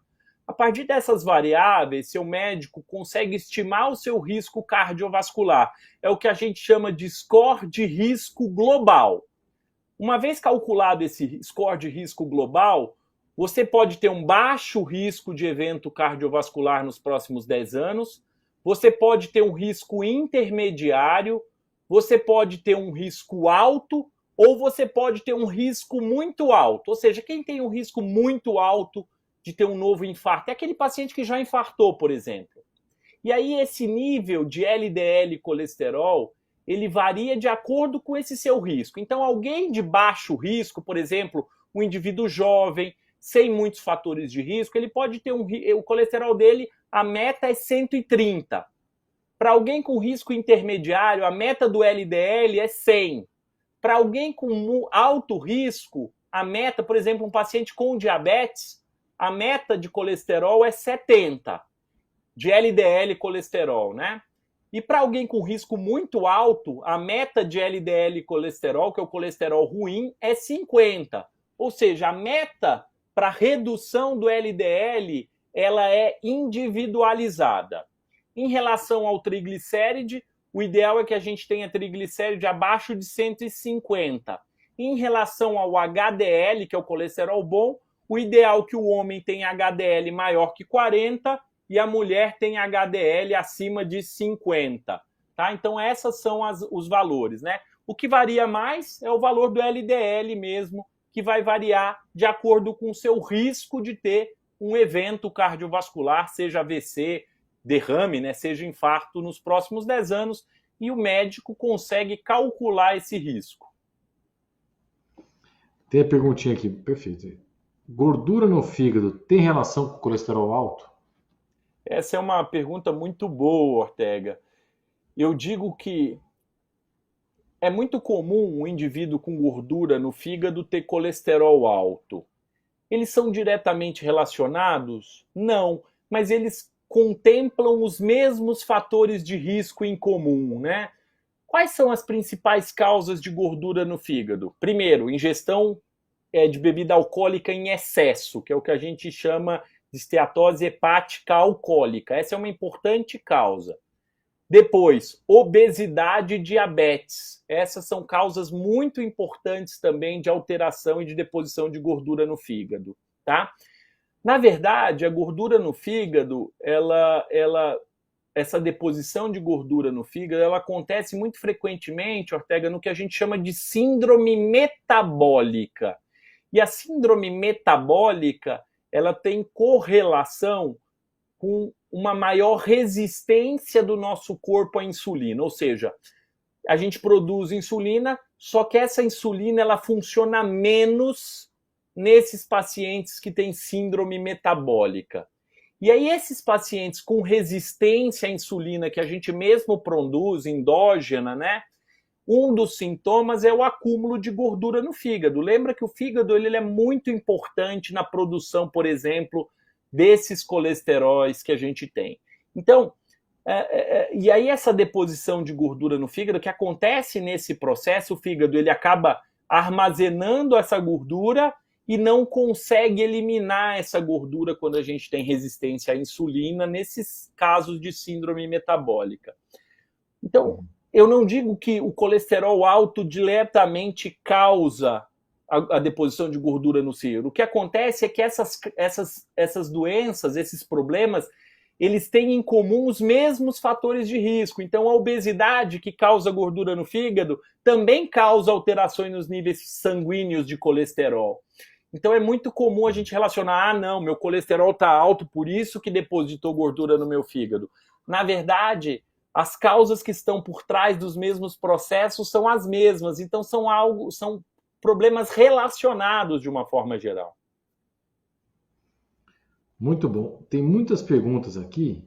A partir dessas variáveis, seu médico consegue estimar o seu risco cardiovascular. É o que a gente chama de score de risco global. Uma vez calculado esse score de risco global, você pode ter um baixo risco de evento cardiovascular nos próximos 10 anos, você pode ter um risco intermediário, você pode ter um risco alto, ou você pode ter um risco muito alto. Ou seja, quem tem um risco muito alto de ter um novo infarto é aquele paciente que já infartou, por exemplo. E aí esse nível de LDL colesterol, ele varia de acordo com esse seu risco. Então, alguém de baixo risco, por exemplo, um indivíduo jovem, sem muitos fatores de risco, ele pode ter o colesterol dele, a meta é 130. Para alguém com risco intermediário, a meta do LDL é 100. Para alguém com alto risco, a meta, por exemplo, um paciente com diabetes, a meta de colesterol é 70, de LDL colesterol, né? E para alguém com risco muito alto, a meta de LDL colesterol, que é o colesterol ruim, é 50. Ou seja, a meta para redução do LDL, ela é individualizada. Em relação ao triglicéride, o ideal é que a gente tenha triglicéride abaixo de 150. Em relação ao HDL, que é o colesterol bom, o ideal é que o homem tenha HDL maior que 40 e a mulher tem HDL acima de 50. Tá? Então, esses são os valores. Né? O que varia mais é o valor do LDL mesmo, que vai variar de acordo com o seu risco de ter um evento cardiovascular, seja AVC, derrame, né, seja infarto, nos próximos 10 anos, e o médico consegue calcular esse risco. Tem a perguntinha aqui, perfeito. Gordura no fígado tem relação com colesterol alto? Essa é uma pergunta muito boa, Ortega. Eu digo que é muito comum um indivíduo com gordura no fígado ter colesterol alto. Eles são diretamente relacionados? Não, mas eles contemplam os mesmos fatores de risco em comum, né? Quais são as principais causas de gordura no fígado? Primeiro, ingestão de bebida alcoólica em excesso, que é o que a gente chama de esteatose hepática alcoólica. Essa é uma importante causa. Depois, obesidade e diabetes. Essas são causas muito importantes também de alteração e de deposição de gordura no fígado, tá? Na verdade, a gordura no fígado, essa deposição de gordura no fígado, ela acontece muito frequentemente, Ortega, no que a gente chama de síndrome metabólica. E a síndrome metabólica, ela tem correlação com uma maior resistência do nosso corpo à insulina. Ou seja, a gente produz insulina, só que essa insulina ela funciona menos nesses pacientes que têm síndrome metabólica. E aí esses pacientes com resistência à insulina, que a gente mesmo produz, endógena, né? Um dos sintomas é o acúmulo de gordura no fígado. Lembra que o fígado ele é muito importante na produção, por exemplo, desses colesteróis que a gente tem. Então, e aí essa deposição de gordura no fígado, que acontece nesse processo, o fígado ele acaba armazenando essa gordura e não consegue eliminar essa gordura quando a gente tem resistência à insulina, nesses casos de síndrome metabólica. Então, eu não digo que o colesterol alto diretamente causa a deposição de gordura no fígado. O que acontece é que essas doenças, esses problemas, eles têm em comum os mesmos fatores de risco. Então, a obesidade, que causa gordura no fígado, também causa alterações nos níveis sanguíneos de colesterol. Então, é muito comum a gente relacionar, não, meu colesterol está alto, por isso que depositou gordura no meu fígado. Na verdade, as causas que estão por trás dos mesmos processos são as mesmas. Então, são problemas relacionados de uma forma geral. Muito bom. Tem muitas perguntas aqui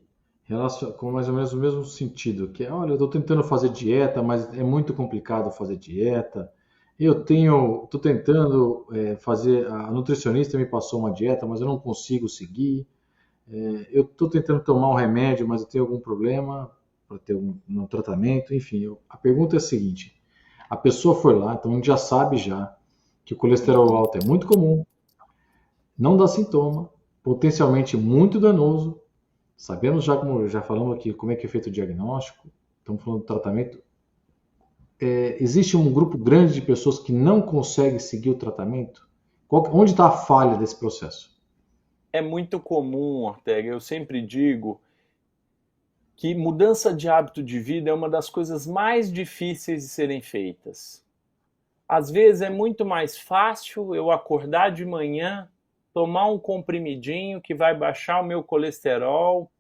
com mais ou menos o mesmo sentido, que é, olha, eu estou tentando fazer dieta, mas é muito complicado fazer dieta. Estou tentando fazer, a nutricionista me passou uma dieta, mas eu não consigo seguir. Eu estou tentando tomar um remédio, mas eu tenho algum problema para ter um tratamento. Enfim, a pergunta é a seguinte: a pessoa foi lá, então a gente já sabe já que o colesterol alto é muito comum, não dá sintoma, potencialmente muito danoso. Sabemos já, como já falamos aqui, como é que é feito o diagnóstico, estamos falando do tratamento. Existe um grupo grande de pessoas que não consegue seguir o tratamento? Onde está a falha desse processo? É muito comum, Ortega, eu sempre digo que mudança de hábito de vida é uma das coisas mais difíceis de serem feitas. Às vezes é muito mais fácil eu acordar de manhã, tomar um comprimidinho que vai baixar o meu colesterol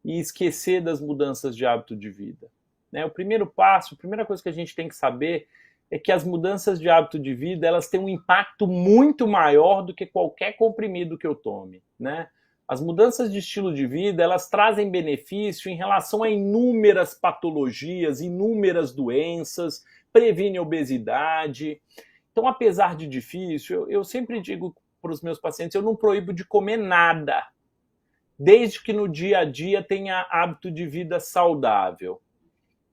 e esquecer das mudanças de hábito de vida. Né? O primeiro passo, a primeira coisa que a gente tem que saber é que as mudanças de hábito de vida elas têm um impacto muito maior do que qualquer comprimido que eu tome. Né? As mudanças de estilo de vida elas trazem benefício em relação a inúmeras patologias, inúmeras doenças, previne obesidade. Então, apesar de difícil, eu sempre digo para os meus pacientes, eu não proíbo de comer nada, desde que no dia a dia tenha hábito de vida saudável.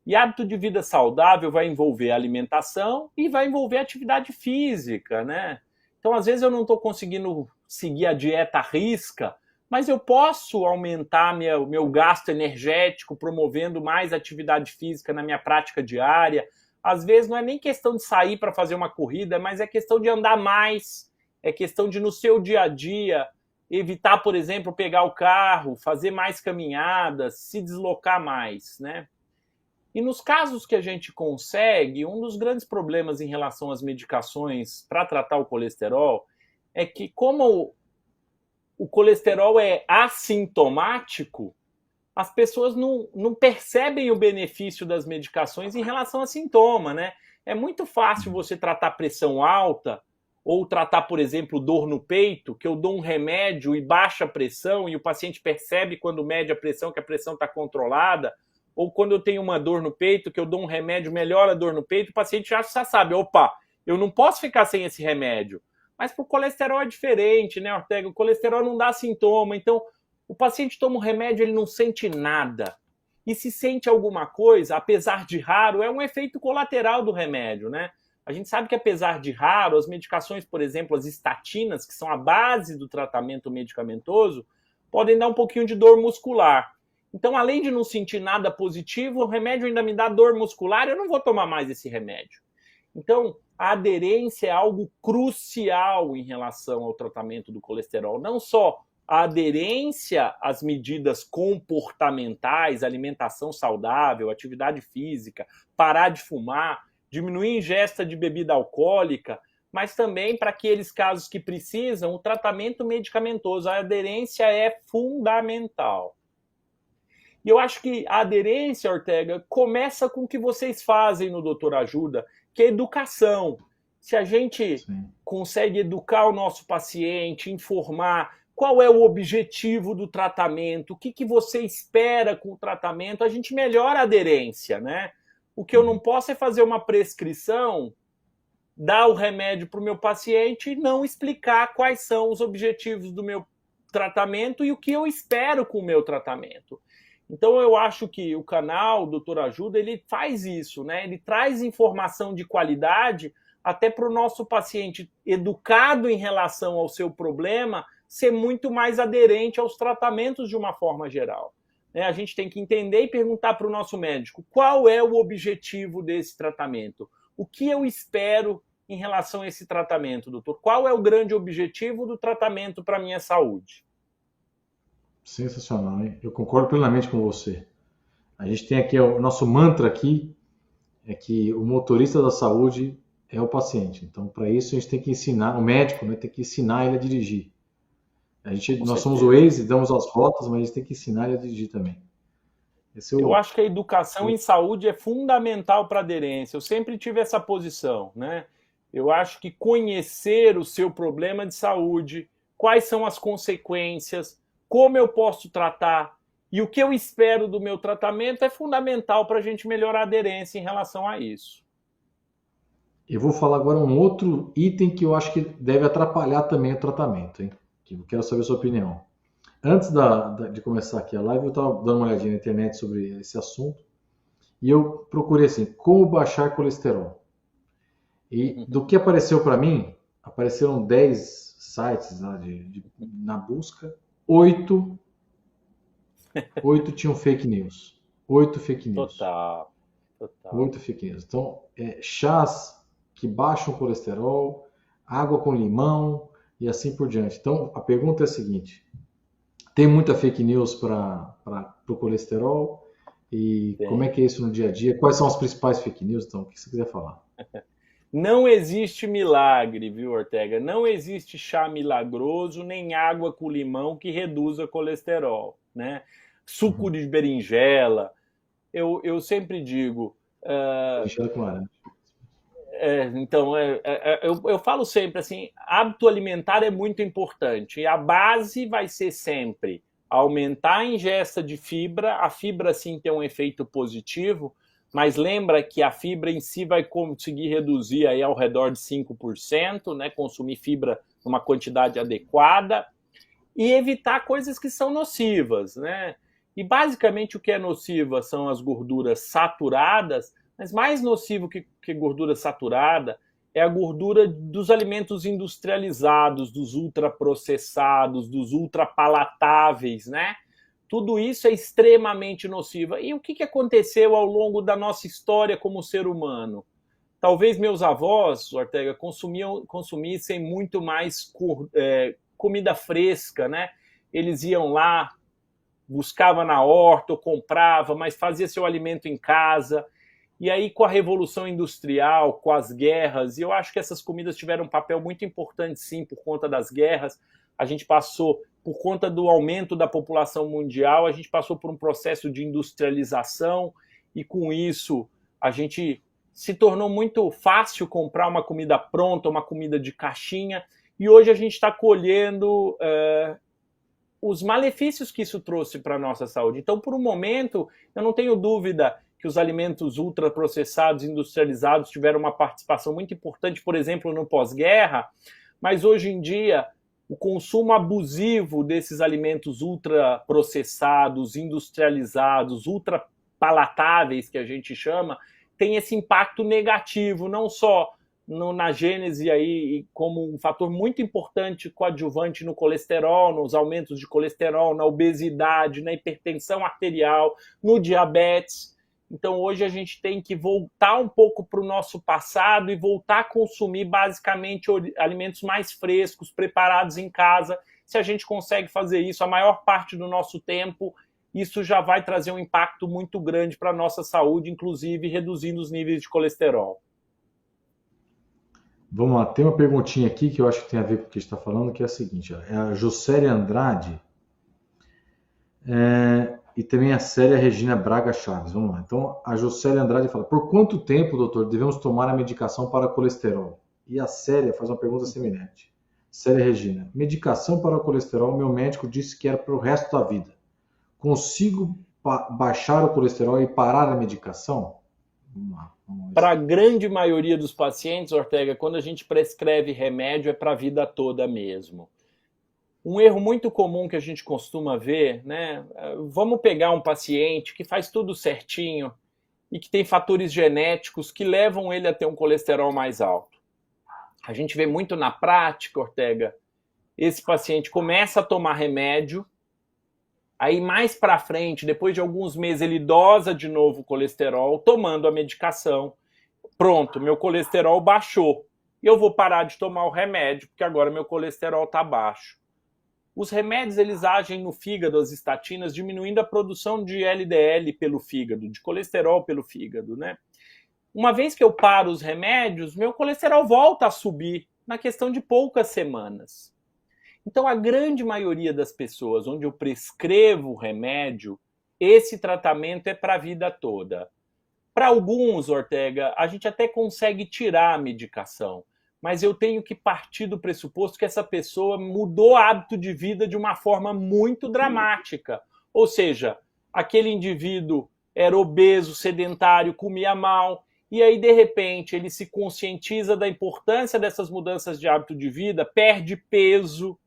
E hábito de vida saudável vai envolver alimentação e vai envolver atividade física, né? Então, às vezes eu não estou conseguindo seguir a dieta à risca, mas eu posso aumentar meu gasto energético promovendo mais atividade física na minha prática diária. Às vezes não é nem questão de sair para fazer uma corrida, mas é questão de andar mais, é questão de no seu dia a dia evitar, por exemplo, pegar o carro, fazer mais caminhadas, se deslocar mais, né? E nos casos que a gente consegue, um dos grandes problemas em relação às medicações para tratar o colesterol é que, como o colesterol é assintomático, as pessoas não percebem o benefício das medicações em relação a sintoma, né? É muito fácil você tratar pressão alta ou tratar, por exemplo, dor no peito, que eu dou um remédio e baixa a pressão e o paciente percebe quando mede a pressão que a pressão está controlada, ou quando eu tenho uma dor no peito, que eu dou um remédio, melhora a dor no peito, o paciente já sabe, opa, eu não posso ficar sem esse remédio. Mas para o colesterol é diferente, né, Ortega? O colesterol não dá sintoma, então o paciente toma um remédio, ele não sente nada. E se sente alguma coisa, apesar de raro, é um efeito colateral do remédio, né? A gente sabe que apesar de raro, as medicações, por exemplo, as estatinas, que são a base do tratamento medicamentoso, podem dar um pouquinho de dor muscular. Então, além de não sentir nada positivo, o remédio ainda me dá dor muscular, eu não vou tomar mais esse remédio. Então, a aderência é algo crucial em relação ao tratamento do colesterol. Não só a aderência às medidas comportamentais, alimentação saudável, atividade física, parar de fumar, diminuir a ingesta de bebida alcoólica, mas também para aqueles casos que precisam, o tratamento medicamentoso. A aderência é fundamental. E eu acho que a aderência, Ortega, começa com o que vocês fazem no Doutor Ajuda, que é educação. Se a gente consegue educar o nosso paciente, informar qual é o objetivo do tratamento, o que você espera com o tratamento, a gente melhora a aderência, né? O que eu não posso é fazer uma prescrição, dar o remédio para o meu paciente e não explicar quais são os objetivos do meu tratamento e o que eu espero com o meu tratamento. Então eu acho que o canal Doutor Ajuda, ele faz isso, né? Ele traz informação de qualidade até para o nosso paciente educado em relação ao seu problema ser muito mais aderente aos tratamentos de uma forma geral. A gente tem que entender e perguntar para o nosso médico qual é o objetivo desse tratamento. O que eu espero em relação a esse tratamento, doutor? Qual é o grande objetivo do tratamento para a minha saúde? Sensacional, hein? Eu concordo plenamente com você. A gente tem aqui, o nosso mantra aqui é que o motorista da saúde é o paciente. Então, para isso, a gente tem que ensinar, o médico, né, tem que ensinar ele a dirigir. Nós somos o Waze, damos as rotas, mas a gente tem que ensinar ele a dirigir também. Eu acho que a educação em saúde é fundamental para a aderência. Eu sempre tive essa posição, né? Eu acho que conhecer o seu problema de saúde, quais são as consequências, como eu posso tratar e o que eu espero do meu tratamento é fundamental para a gente melhorar a aderência em relação a isso. Eu vou falar agora um outro item que eu acho que deve atrapalhar também o tratamento, hein? Que eu quero saber a sua opinião. Antes de começar aqui a live, eu estava dando uma olhadinha na internet sobre esse assunto e eu procurei assim, como baixar colesterol. E do que apareceu para mim, apareceram 10 sites lá na busca, 8 tinham fake news. 8 fake news. Total. 8 fake news. Então, chás que baixam o colesterol, água com limão e assim por diante. Então, a pergunta é a seguinte: tem muita fake news para o colesterol? E como é que é isso no dia a dia? Quais são as principais fake news? Então, o que você quiser falar? Não existe milagre, viu, Ortega? Não existe chá milagroso nem água com limão que reduza colesterol, né? Suco de berinjela. Eu sempre digo. Berinjela com laranja. Então, eu falo sempre assim: hábito alimentar é muito importante. E a base vai ser sempre aumentar a ingesta de fibra. A fibra, sim, tem um efeito positivo, mas lembra que a fibra em si vai conseguir reduzir aí ao redor de 5%, né? Consumir fibra numa quantidade adequada e evitar coisas que são nocivas, né? E basicamente o que é nociva são as gorduras saturadas, mas mais nocivo que gordura saturada é a gordura dos alimentos industrializados, dos ultraprocessados, dos ultrapalatáveis, né? Tudo isso é extremamente nocivo. E o que aconteceu ao longo da nossa história como ser humano? Talvez meus avós, Ortega, consumissem muito mais comida fresca, né? Eles iam lá, buscava na horta, ou comprava, mas fazia seu alimento em casa. E aí, com a Revolução Industrial, com as guerras, e eu acho que essas comidas tiveram um papel muito importante, sim, por conta das guerras. A gente passou, por conta do aumento da população mundial, a gente passou por um processo de industrialização, e com isso a gente se tornou muito fácil comprar uma comida pronta, uma comida de caixinha, e hoje a gente está colhendo os malefícios que isso trouxe para a nossa saúde. Então, por um momento, eu não tenho dúvida que os alimentos ultraprocessados, industrializados, tiveram uma participação muito importante, por exemplo, no pós-guerra, mas hoje em dia o consumo abusivo desses alimentos ultraprocessados, industrializados, ultrapalatáveis, que a gente chama, tem esse impacto negativo, não só na gênese aí como um fator muito importante coadjuvante no colesterol, nos aumentos de colesterol, na obesidade, na hipertensão arterial, no diabetes. Então hoje a gente tem que voltar um pouco para o nosso passado e voltar a consumir basicamente alimentos mais frescos, preparados em casa. Se a gente consegue fazer isso a maior parte do nosso tempo, isso já vai trazer um impacto muito grande para a nossa saúde, inclusive reduzindo os níveis de colesterol. Vamos lá, tem uma perguntinha aqui que eu acho que tem a ver com o que a gente está falando, que é a seguinte: ó, é a Juscelia Andrade e também a Célia Regina Braga Chaves. Vamos lá. Então, a Juscelia Andrade fala: por quanto tempo, doutor, devemos tomar a medicação para colesterol? E a Célia faz uma pergunta semelhante. Célia Regina: medicação para o colesterol, meu médico disse que era para o resto da vida. Consigo baixar o colesterol e parar a medicação? Vamos lá. Para a grande maioria dos pacientes, Ortega, quando a gente prescreve remédio é para a vida toda mesmo. Um erro muito comum que a gente costuma ver, né? Vamos pegar um paciente que faz tudo certinho e que tem fatores genéticos que levam ele a ter um colesterol mais alto. A gente vê muito na prática, Ortega, esse paciente começa a tomar remédio, aí mais para frente, depois de alguns meses, ele dosa de novo o colesterol, tomando a medicação. Pronto, meu colesterol baixou. E eu vou parar de tomar o remédio, porque agora meu colesterol está baixo. Os remédios, eles agem no fígado, as estatinas, diminuindo a produção de LDL pelo fígado, de colesterol pelo fígado, né? Uma vez que eu paro os remédios, meu colesterol volta a subir na questão de poucas semanas. Então, a grande maioria das pessoas onde eu prescrevo o remédio, esse tratamento é para a vida toda. Para alguns, Ortega, a gente até consegue tirar a medicação, mas eu tenho que partir do pressuposto que essa pessoa mudou o hábito de vida de uma forma muito dramática. Ou seja, aquele indivíduo era obeso, sedentário, comia mal, e aí, de repente, ele se conscientiza da importância dessas mudanças de hábito de vida, perde peso,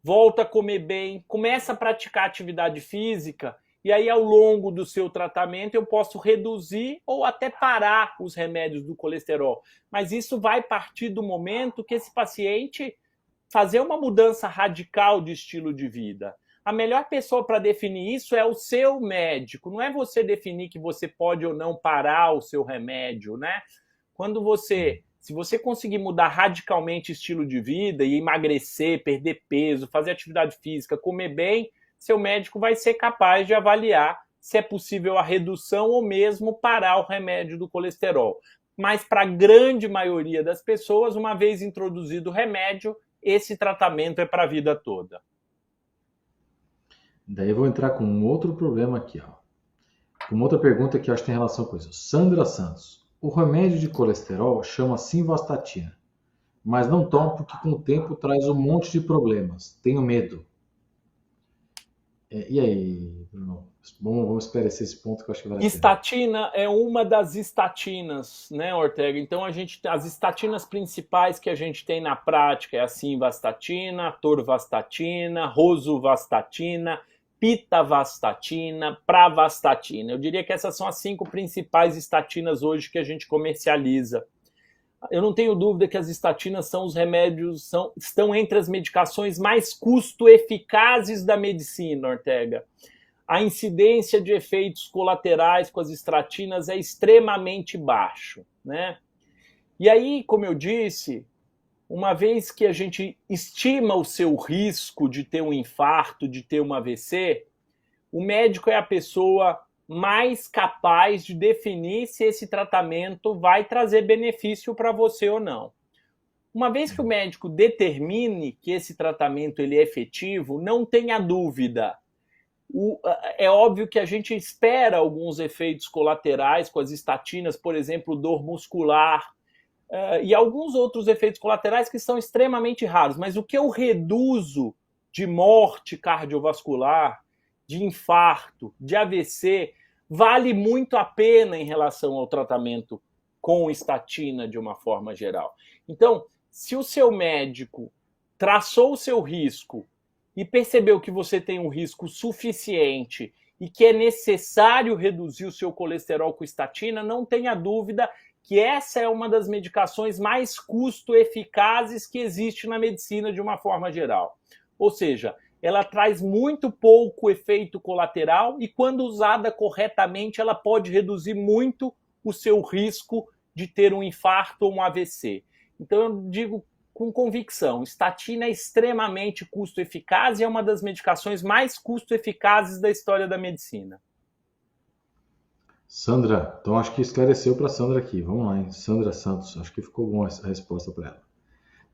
volta a comer bem, começa a praticar atividade física, e aí, ao longo do seu tratamento, eu posso reduzir ou até parar os remédios do colesterol. Mas isso vai partir do momento que esse paciente fazer uma mudança radical de estilo de vida. A melhor pessoa para definir isso é o seu médico. Não é você definir que você pode ou não parar o seu remédio, né? Se você conseguir mudar radicalmente o estilo de vida e emagrecer, perder peso, fazer atividade física, comer bem, seu médico vai ser capaz de avaliar se é possível a redução ou mesmo parar o remédio do colesterol. Mas para a grande maioria das pessoas, uma vez introduzido o remédio, esse tratamento é para a vida toda. Daí eu vou entrar com um outro problema aqui, ó. Uma outra pergunta que eu acho que tem relação com isso. Sandra Santos. O remédio de colesterol chama simvastatina, mas não tomo porque com o tempo traz um monte de problemas. Tenho medo. E aí, Bruno? Vamos esclarecer esse ponto que eu acho que vale a pena. Estatina é uma das estatinas, né, Ortega? Então, as estatinas principais que a gente tem na prática é a simvastatina, atorvastatina, rosuvastatina, pitavastatina, pravastatina. Eu diria que essas são as 5 principais estatinas hoje que a gente comercializa. Eu não tenho dúvida que as estatinas são os remédios, estão entre as medicações mais custo-eficazes da medicina, Ortega. A incidência de efeitos colaterais com as estatinas é extremamente baixo, né? E aí, como eu disse, uma vez que a gente estima o seu risco de ter um infarto, de ter um AVC, o médico é a pessoa mais capaz de definir se esse tratamento vai trazer benefício para você ou não. Uma vez que o médico determine que esse tratamento ele é efetivo, não tenha dúvida. É óbvio que a gente espera alguns efeitos colaterais com as estatinas, por exemplo, dor muscular, e alguns outros efeitos colaterais que são extremamente raros. Mas o que eu reduzo de morte cardiovascular, de infarto, de AVC, vale muito a pena em relação ao tratamento com estatina de uma forma geral. Então, se o seu médico traçou o seu risco e percebeu que você tem um risco suficiente e que é necessário reduzir o seu colesterol com estatina, não tenha dúvida que essa é uma das medicações mais custo-eficazes que existe na medicina de uma forma geral. Ou seja, ela traz muito pouco efeito colateral e, quando usada corretamente, ela pode reduzir muito o seu risco de ter um infarto ou um AVC. Então, eu digo com convicção, estatina é extremamente custo-eficaz e é uma das medicações mais custo-eficazes da história da medicina. Sandra, então acho que esclareceu para a Sandra aqui. Vamos lá, hein? Sandra Santos, acho que ficou boa a resposta para ela.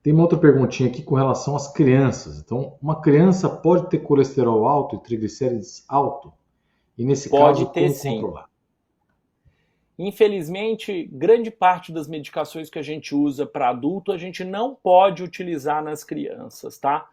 Tem uma outra perguntinha aqui com relação às crianças. Então, uma criança pode ter colesterol alto e triglicérides alto? E nesse caso, como controlar? Infelizmente, grande parte das medicações que a gente usa para adulto, a gente não pode utilizar nas crianças, tá?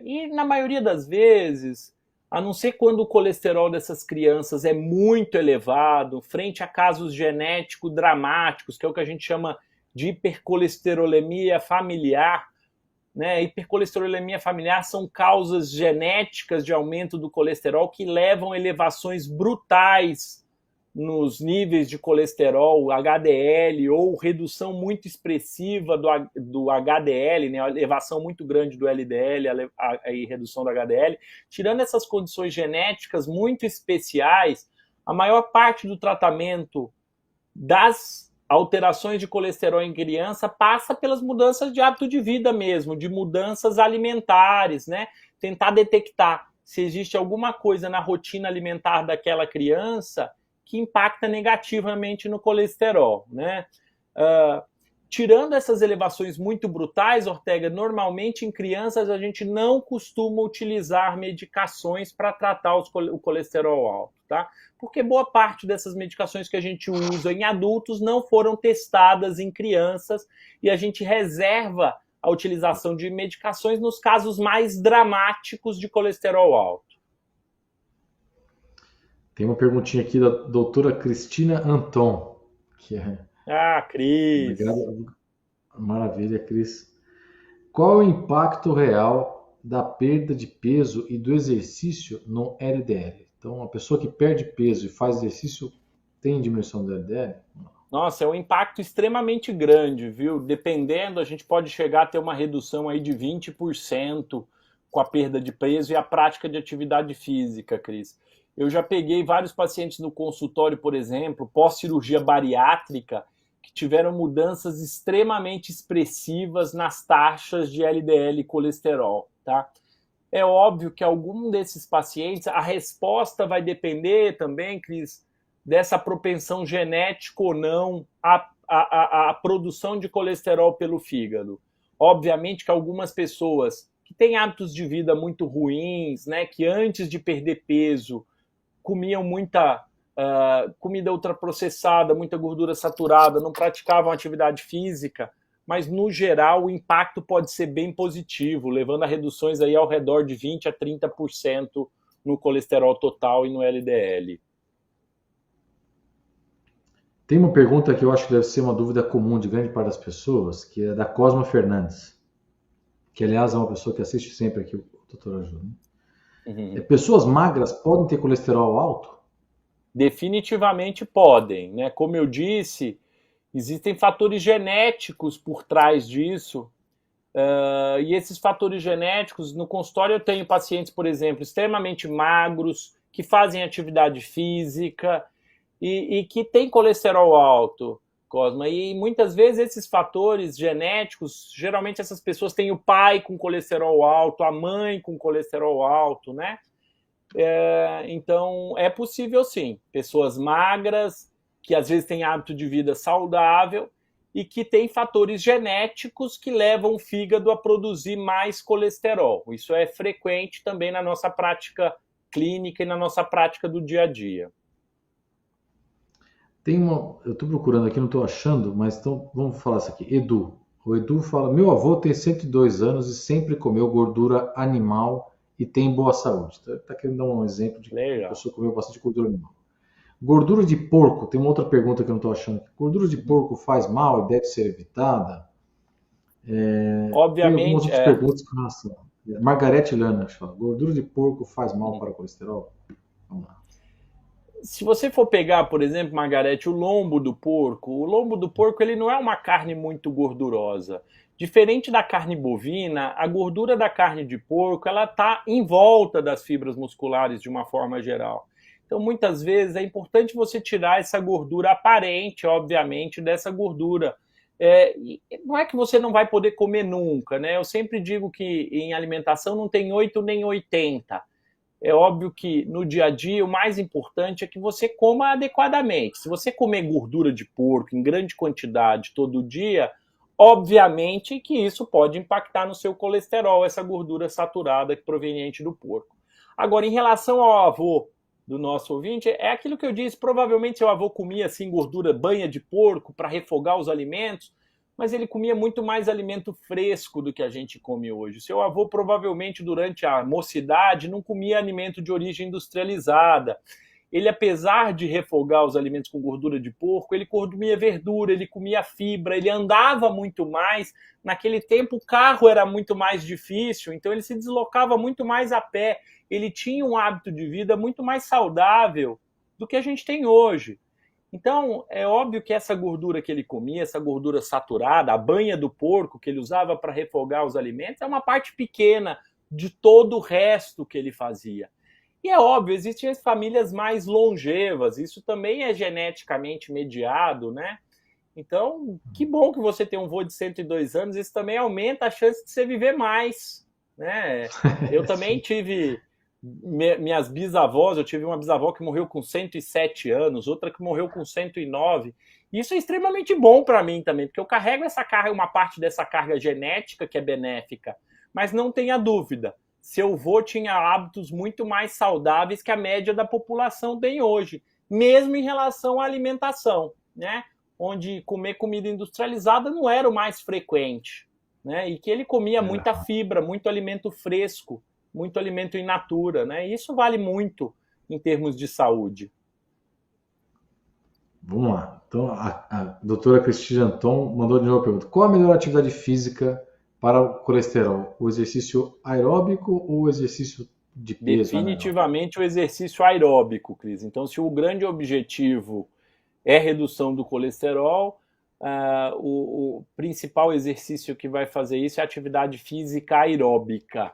E na maioria das vezes, a não ser quando o colesterol dessas crianças é muito elevado, frente a casos genéticos dramáticos, que é o que a gente chama de hipercolesterolemia familiar, né? Hipercolesterolemia familiar são causas genéticas de aumento do colesterol que levam a elevações brutais nos níveis de colesterol, HDL, ou redução muito expressiva do HDL, né? A elevação muito grande do LDL e redução do HDL. Tirando essas condições genéticas muito especiais, a maior parte do tratamento das alterações de colesterol em criança passa pelas mudanças de hábito de vida mesmo, de mudanças alimentares, né? Tentar detectar se existe alguma coisa na rotina alimentar daquela criança que impacta negativamente no colesterol, né? Tirando essas elevações muito brutais, Ortega, normalmente em crianças a gente não costuma utilizar medicações para tratar o colesterol alto, tá? Porque boa parte dessas medicações que a gente usa em adultos não foram testadas em crianças e a gente reserva a utilização de medicações nos casos mais dramáticos de colesterol alto. Tem uma perguntinha aqui da doutora Cristina Anton, que é... Cris! Obrigado. Maravilha, Cris. Qual é o impacto real da perda de peso e do exercício no LDL? Então, uma pessoa que perde peso e faz exercício tem diminuição do LDL? Nossa, é um impacto extremamente grande, viu? Dependendo, a gente pode chegar a ter uma redução aí de 20% com a perda de peso e a prática de atividade física, Cris. Eu já peguei vários pacientes no consultório, por exemplo, pós-cirurgia bariátrica, que tiveram mudanças extremamente expressivas nas taxas de LDL e colesterol, tá? É óbvio que algum desses pacientes, a resposta vai depender também, Cris, dessa propensão genética ou não à produção de colesterol pelo fígado. Obviamente que algumas pessoas que têm hábitos de vida muito ruins, né, que antes de perder peso comiam muita comida ultraprocessada, muita gordura saturada, não praticavam atividade física, mas no geral o impacto pode ser bem positivo, levando a reduções aí ao redor de 20% a 30% no colesterol total e no LDL. Tem uma pergunta que eu acho que deve ser uma dúvida comum de grande parte das pessoas, que é da Cosma Fernandes, que aliás é uma pessoa que assiste sempre aqui o Dr. Ajuda. Né? Pessoas magras podem ter colesterol alto? Definitivamente podem, né? Como eu disse, existem fatores genéticos por trás disso, e esses fatores genéticos, no consultório eu tenho pacientes, por exemplo, extremamente magros, que fazem atividade física e que têm colesterol alto, Cosma, e muitas vezes esses fatores genéticos, geralmente essas pessoas têm o pai com colesterol alto, a mãe com colesterol alto, né? Então, é possível sim. Pessoas magras, que às vezes têm hábito de vida saudável e que têm fatores genéticos que levam o fígado a produzir mais colesterol. Isso é frequente também na nossa prática clínica e na nossa prática do dia a dia. Eu estou procurando aqui, não estou achando, mas então vamos falar isso aqui. Edu. O Edu fala: meu avô tem 102 anos e sempre comeu gordura animal e tem boa saúde. Está querendo dar um exemplo de que a pessoa comeu bastante gordura animal. Gordura de porco, tem uma outra pergunta que eu não estou achando. Gordura de porco faz mal e deve ser evitada? Obviamente. Tem algumas outras perguntas com relação. Margarete Lana fala: gordura de porco faz mal para o colesterol? Vamos lá. Se você for pegar, por exemplo, Margarete, o lombo do porco ele não é uma carne muito gordurosa. Diferente da carne bovina, a gordura da carne de porco ela está em volta das fibras musculares de uma forma geral. Então, muitas vezes é importante você tirar essa gordura aparente, obviamente, dessa gordura. Não é que você não vai poder comer nunca, né? Eu sempre digo que em alimentação não tem 8 nem 80. É óbvio que no dia a dia o mais importante é que você coma adequadamente. Se você comer gordura de porco em grande quantidade todo dia, obviamente que isso pode impactar no seu colesterol, essa gordura saturada proveniente do porco. Agora, em relação ao avô do nosso ouvinte, é aquilo que eu disse, provavelmente seu avô comia assim gordura, banha de porco para refogar os alimentos, mas ele comia muito mais alimento fresco do que a gente come hoje. Seu avô provavelmente durante a mocidade não comia alimento de origem industrializada. Ele, apesar de refogar os alimentos com gordura de porco, ele comia verdura, ele comia fibra, ele andava muito mais. Naquele tempo o carro era muito mais difícil, então ele se deslocava muito mais a pé. Ele tinha um hábito de vida muito mais saudável do que a gente tem hoje. Então, é óbvio que essa gordura que ele comia, essa gordura saturada, a banha do porco que ele usava para refogar os alimentos, é uma parte pequena de todo o resto que ele fazia. E é óbvio, existem as famílias mais longevas, isso também é geneticamente mediado, né? Então, que bom que você tem um vô de 102 anos, isso também aumenta a chance de você viver mais, né? Eu também tive minhas bisavós, eu tive uma bisavó que morreu com 107 anos, outra que morreu com 109. Isso é extremamente bom para mim também, porque eu carrego essa carga, uma parte dessa carga genética que é benéfica, mas não tenha dúvida, seu avô tinha hábitos muito mais saudáveis que a média da população tem hoje, mesmo em relação à alimentação, né? Onde comer comida industrializada não era o mais frequente, né? E que ele comia muita fibra, muito alimento fresco, muito alimento in natura, né? E isso vale muito em termos de saúde. Vamos lá. Então, a doutora Cristina Anton mandou de novo a pergunta. Qual a melhor atividade física para o colesterol? O exercício aeróbico ou o exercício de peso anaeróbico? Definitivamente o exercício aeróbico, Cris. Então, se o grande objetivo é redução do colesterol, o principal exercício que vai fazer isso é a atividade física aeróbica.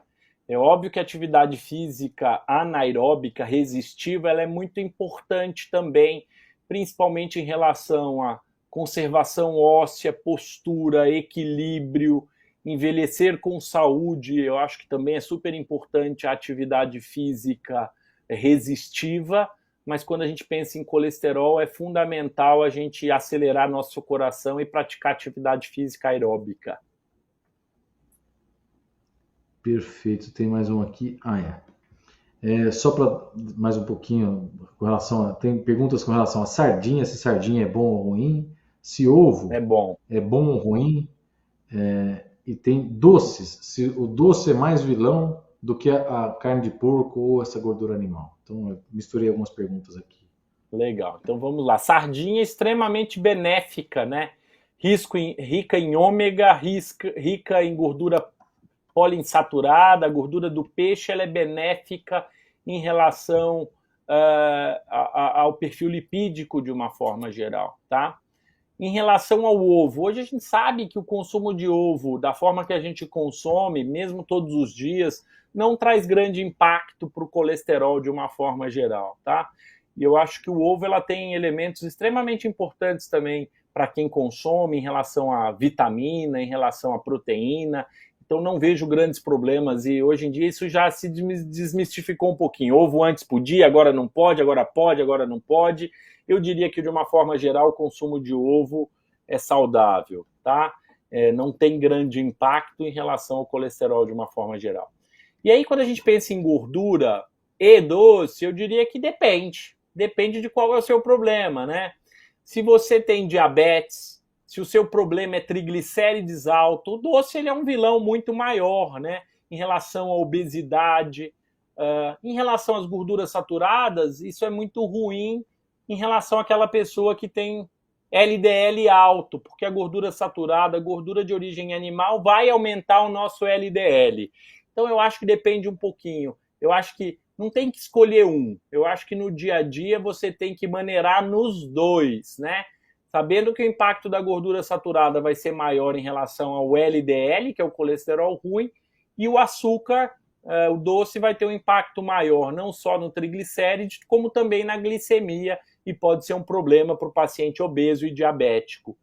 É óbvio que a atividade física anaeróbica, resistiva, ela é muito importante também, principalmente em relação à conservação óssea, postura, equilíbrio, envelhecer com saúde. Eu acho que também é super importante a atividade física resistiva, mas quando a gente pensa em colesterol, é fundamental a gente acelerar nosso coração e praticar atividade física aeróbica. Perfeito. Tem mais um aqui. Só para mais um pouquinho com relação tem perguntas com relação a sardinha, se sardinha é bom ou ruim, se ovo é bom ou ruim, e tem doces, se o doce é mais vilão do que a carne de porco ou essa gordura animal. Então eu misturei algumas perguntas aqui. Legal, então vamos lá. Sardinha é extremamente benéfica, né? Rica em ômega, rica em gordura poliinsaturada, a gordura do peixe ela é benéfica em relação ao perfil lipídico de uma forma geral, tá? Em relação ao ovo, hoje a gente sabe que o consumo de ovo, da forma que a gente consome, mesmo todos os dias, não traz grande impacto para o colesterol de uma forma geral, tá? E eu acho que o ovo ela tem elementos extremamente importantes também para quem consome em relação à vitamina, em relação à proteína. Então não vejo grandes problemas e hoje em dia isso já se desmistificou um pouquinho. Ovo antes podia, agora não pode, agora pode, agora não pode. Eu diria que de uma forma geral o consumo de ovo é saudável, tá? Não tem grande impacto em relação ao colesterol de uma forma geral. E aí quando a gente pensa em gordura e doce, eu diria que depende. Depende de qual é o seu problema, né? Se você tem diabetes, se o seu problema é triglicérides alto, o doce ele é um vilão muito maior, né? Em relação à obesidade, em relação às gorduras saturadas, isso é muito ruim em relação àquela pessoa que tem LDL alto, porque a gordura saturada, a gordura de origem animal, vai aumentar o nosso LDL. Então eu acho que depende um pouquinho. Eu acho que não tem que escolher um. Eu acho que no dia a dia você tem que maneirar nos dois, né? Sabendo que o impacto da gordura saturada vai ser maior em relação ao LDL, que é o colesterol ruim, e o açúcar, o doce, vai ter um impacto maior, não só no triglicérides, como também na glicemia, e pode ser um problema para o paciente obeso e diabético.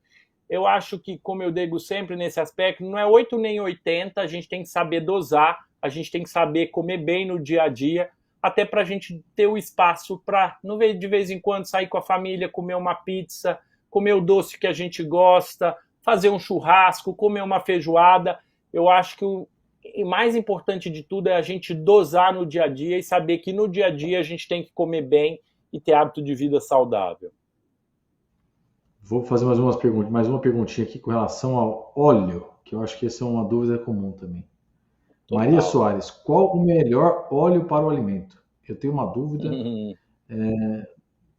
Eu acho que, como eu digo sempre nesse aspecto, não é 8 nem 80, a gente tem que saber dosar, a gente tem que saber comer bem no dia a dia, até para a gente ter o espaço para, de vez em quando, sair com a família, comer uma pizza, comer o doce que a gente gosta, fazer um churrasco, comer uma feijoada. Eu acho que o mais importante de tudo é a gente dosar no dia a dia e saber que no dia a dia a gente tem que comer bem e ter hábito de vida saudável. Vou fazer mais uma perguntinha aqui com relação ao óleo, que eu acho que essa é uma dúvida comum também. Total. Maria Soares, qual o melhor óleo para o alimento? Eu tenho uma dúvida.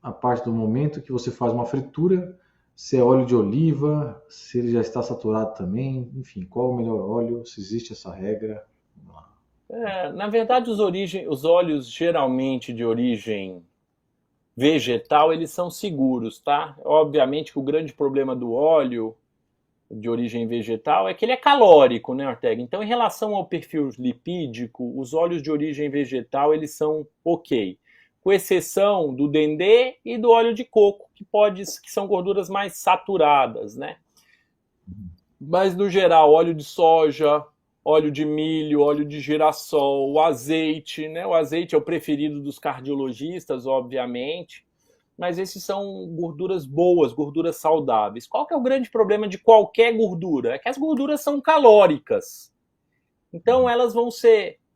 A parte do momento que você faz uma fritura, se é óleo de oliva, se ele já está saturado também, enfim, qual o melhor óleo, se existe essa regra? Na verdade, os óleos geralmente de origem vegetal, eles são seguros, tá? Obviamente que o grande problema do óleo de origem vegetal é que ele é calórico, né, Ortega? Então, em relação ao perfil lipídico, os óleos de origem vegetal, eles são ok. Com exceção do dendê e do óleo de coco, que são gorduras mais saturadas, né? Mas, no geral, óleo de soja, óleo de milho, óleo de girassol, o azeite, né? O azeite é o preferido dos cardiologistas, obviamente, mas esses são gorduras boas, gorduras saudáveis. Qual que é o grande problema de qualquer gordura? É que as gorduras são calóricas. Então elas vão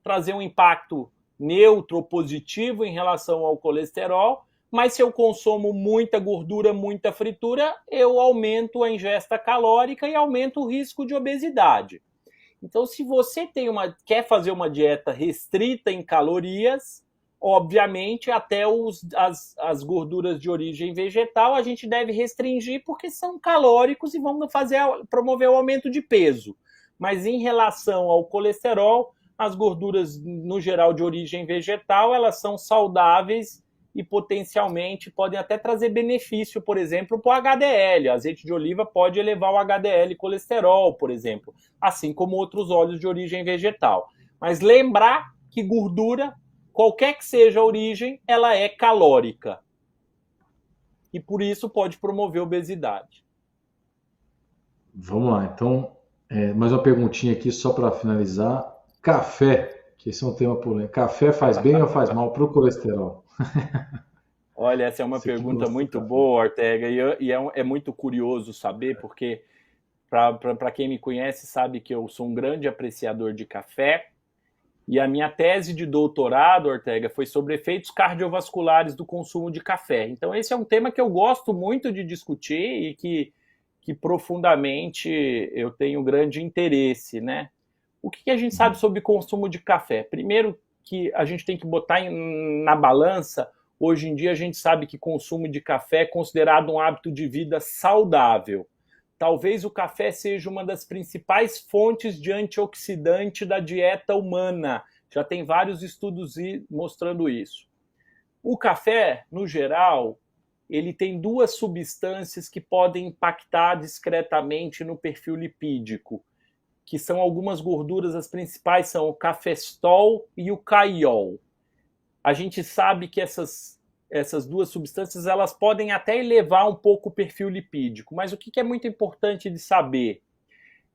trazer um impacto neutro ou positivo em relação ao colesterol, mas se eu consumo muita gordura, muita fritura, eu aumento a ingesta calórica e aumento o risco de obesidade. Então, se você quer fazer uma dieta restrita em calorias, obviamente, até as gorduras de origem vegetal a gente deve restringir porque são calóricos e vão promover o aumento de peso. Mas em relação ao colesterol, as gorduras, no geral, de origem vegetal, elas são saudáveis e potencialmente podem até trazer benefício, por exemplo, para o HDL. O azeite de oliva pode elevar o HDL colesterol, por exemplo, assim como outros óleos de origem vegetal. Mas lembrar que gordura, qualquer que seja a origem, ela é calórica. E por isso pode promover obesidade. Vamos lá, então, mais uma perguntinha aqui só para finalizar. Café, que esse é um tema polêmico. Café faz bem ou faz mal para o colesterol? Olha, essa é uma Você que pergunta gosta de muito café. boa, Ortega, e é muito curioso saber, porque para quem me conhece sabe que eu sou um grande apreciador de café, e a minha tese de doutorado, Ortega, foi sobre efeitos cardiovasculares do consumo de café. Então esse é um tema que eu gosto muito de discutir e que profundamente eu tenho grande interesse, né? O que a gente sabe sobre consumo de café? Primeiro que a gente tem que botar na balança. Hoje em dia a gente sabe que consumo de café é considerado um hábito de vida saudável. Talvez o café seja uma das principais fontes de antioxidante da dieta humana. Já tem vários estudos mostrando isso. O café, no geral, ele tem duas substâncias que podem impactar discretamente no perfil lipídico, que são algumas gorduras, as principais são o cafestol e o caiol. A gente sabe que essas duas substâncias elas podem até elevar um pouco o perfil lipídico, mas o que é muito importante de saber?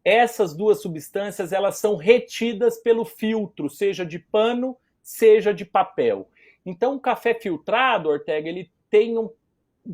Essas duas substâncias elas são retidas pelo filtro, seja de pano, seja de papel. Então o café filtrado, Ortega, ele tem um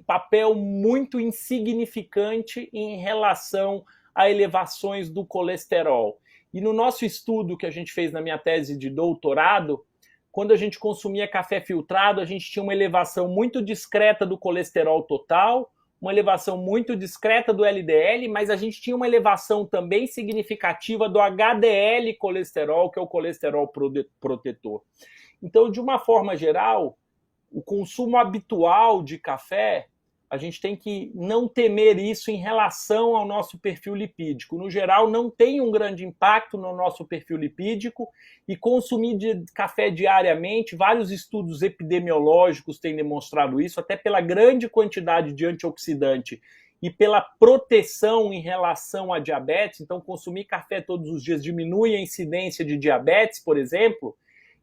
papel muito insignificante em relação a elevações do colesterol. E no nosso estudo que a gente fez na minha tese de doutorado, quando a gente consumia café filtrado, a gente tinha uma elevação muito discreta do colesterol total, uma elevação muito discreta do LDL, mas a gente tinha uma elevação também significativa do HDL colesterol, que é o colesterol protetor. Então, de uma forma geral, o consumo habitual de café, a gente tem que não temer isso em relação ao nosso perfil lipídico. No geral, não tem um grande impacto no nosso perfil lipídico e consumir café diariamente, vários estudos epidemiológicos têm demonstrado isso, até pela grande quantidade de antioxidante e pela proteção em relação a diabetes. Então, consumir café todos os dias diminui a incidência de diabetes, por exemplo.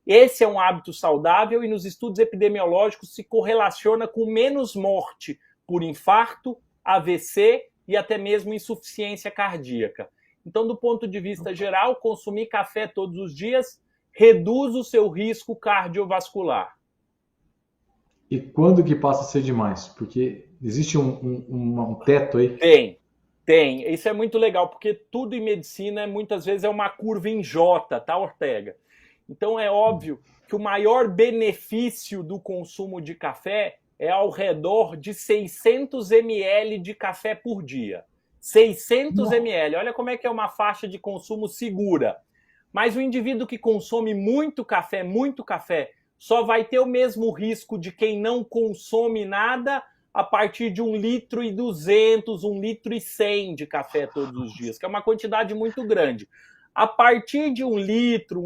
Esse é um hábito saudável e nos estudos epidemiológicos se correlaciona com menos morte por infarto, AVC e até mesmo insuficiência cardíaca. Então, do ponto de vista geral, consumir café todos os dias reduz o seu risco cardiovascular. E quando que passa a ser demais? Porque existe um teto aí? Tem. Isso é muito legal, porque tudo em medicina muitas vezes é uma curva em J, tá, Ortega? Então é óbvio que o maior benefício do consumo de café é ao redor de 600 ml de café por dia. 600 ml, olha como é que é uma faixa de consumo segura. Mas o indivíduo que consome muito café, só vai ter o mesmo risco de quem não consome nada a partir de 1,2 litro, 1,1 litro de café todos os dias, que é uma quantidade muito grande. A partir de 1,1 litro,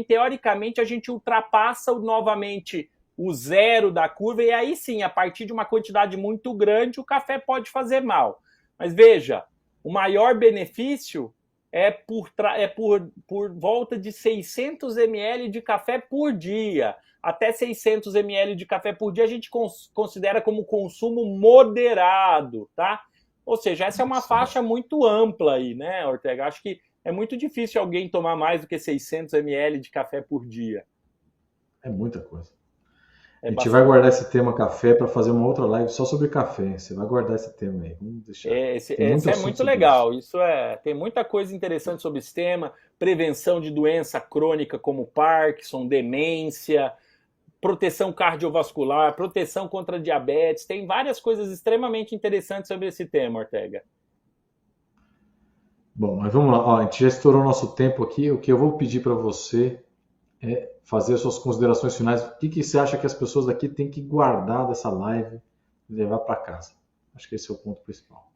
teoricamente a gente ultrapassa novamente o zero da curva, e aí sim, a partir de uma quantidade muito grande, o café pode fazer mal. Mas veja, o maior benefício é por volta de 600 ml de café por dia. Até 600 ml de café por dia a gente considera como consumo moderado, tá? Ou seja, essa é uma faixa muito ampla aí, né, Ortega? Acho que É muito difícil alguém tomar mais do que 600 ml de café por dia. É muita coisa. É A gente vai bastante. guardar esse tema café para fazer uma outra live só sobre café. Você vai guardar esse tema aí. Vamos deixar. Tem muito Esse é assunto muito sobre isso. legal. Tem muita coisa interessante sobre esse tema. Prevenção de doença crônica como Parkinson, demência, proteção cardiovascular, proteção contra diabetes. Tem várias coisas extremamente interessantes sobre esse tema, Ortega. Bom, mas vamos lá. Ó, a gente já estourou nosso tempo aqui. O que eu vou pedir para você é fazer as suas considerações finais. O que, que você acha que as pessoas daqui têm que guardar dessa live e levar para casa? Acho que esse é o ponto principal.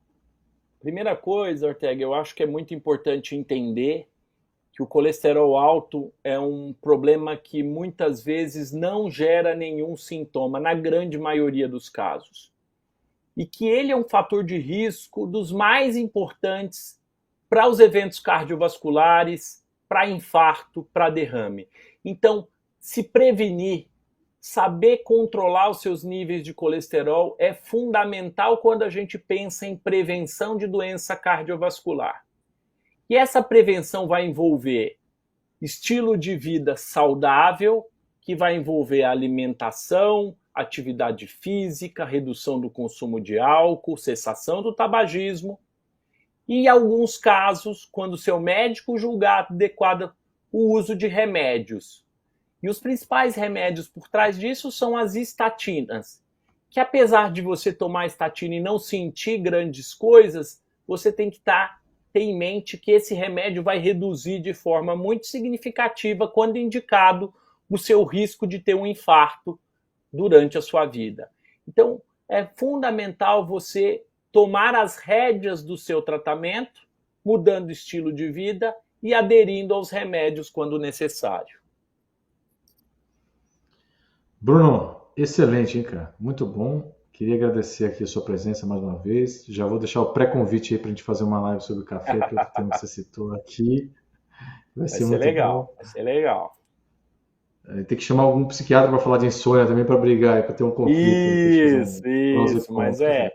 Primeira coisa, Ortega, eu acho que é muito importante entender que o colesterol alto é um problema que muitas vezes não gera nenhum sintoma, na grande maioria dos casos. E que ele é um fator de risco dos mais importantes para os eventos cardiovasculares, para infarto, para derrame. Então, se prevenir, saber controlar os seus níveis de colesterol é fundamental quando a gente pensa em prevenção de doença cardiovascular. E essa prevenção vai envolver estilo de vida saudável, que vai envolver a alimentação, atividade física, redução do consumo de álcool, cessação do tabagismo. E em alguns casos, quando seu médico julgar adequado o uso de remédios. E os principais remédios por trás disso são as estatinas, que apesar de você tomar estatina e não sentir grandes coisas, você tem que ter em mente que esse remédio vai reduzir de forma muito significativa, quando indicado, o seu risco de ter um infarto durante a sua vida. Então, é fundamental você tomar as rédeas do seu tratamento, mudando o estilo de vida e aderindo aos remédios quando necessário. Bruno, excelente, hein, cara? Muito bom. Queria agradecer aqui a sua presença mais uma vez. Já vou deixar o pré-convite aí para a gente fazer uma live sobre café, que é outro tema que você citou aqui. Vai ser muito legal, bom. vai ser legal. Tem que chamar algum psiquiatra para falar de insônia também, para brigar, para ter um conflito. Isso, mas esse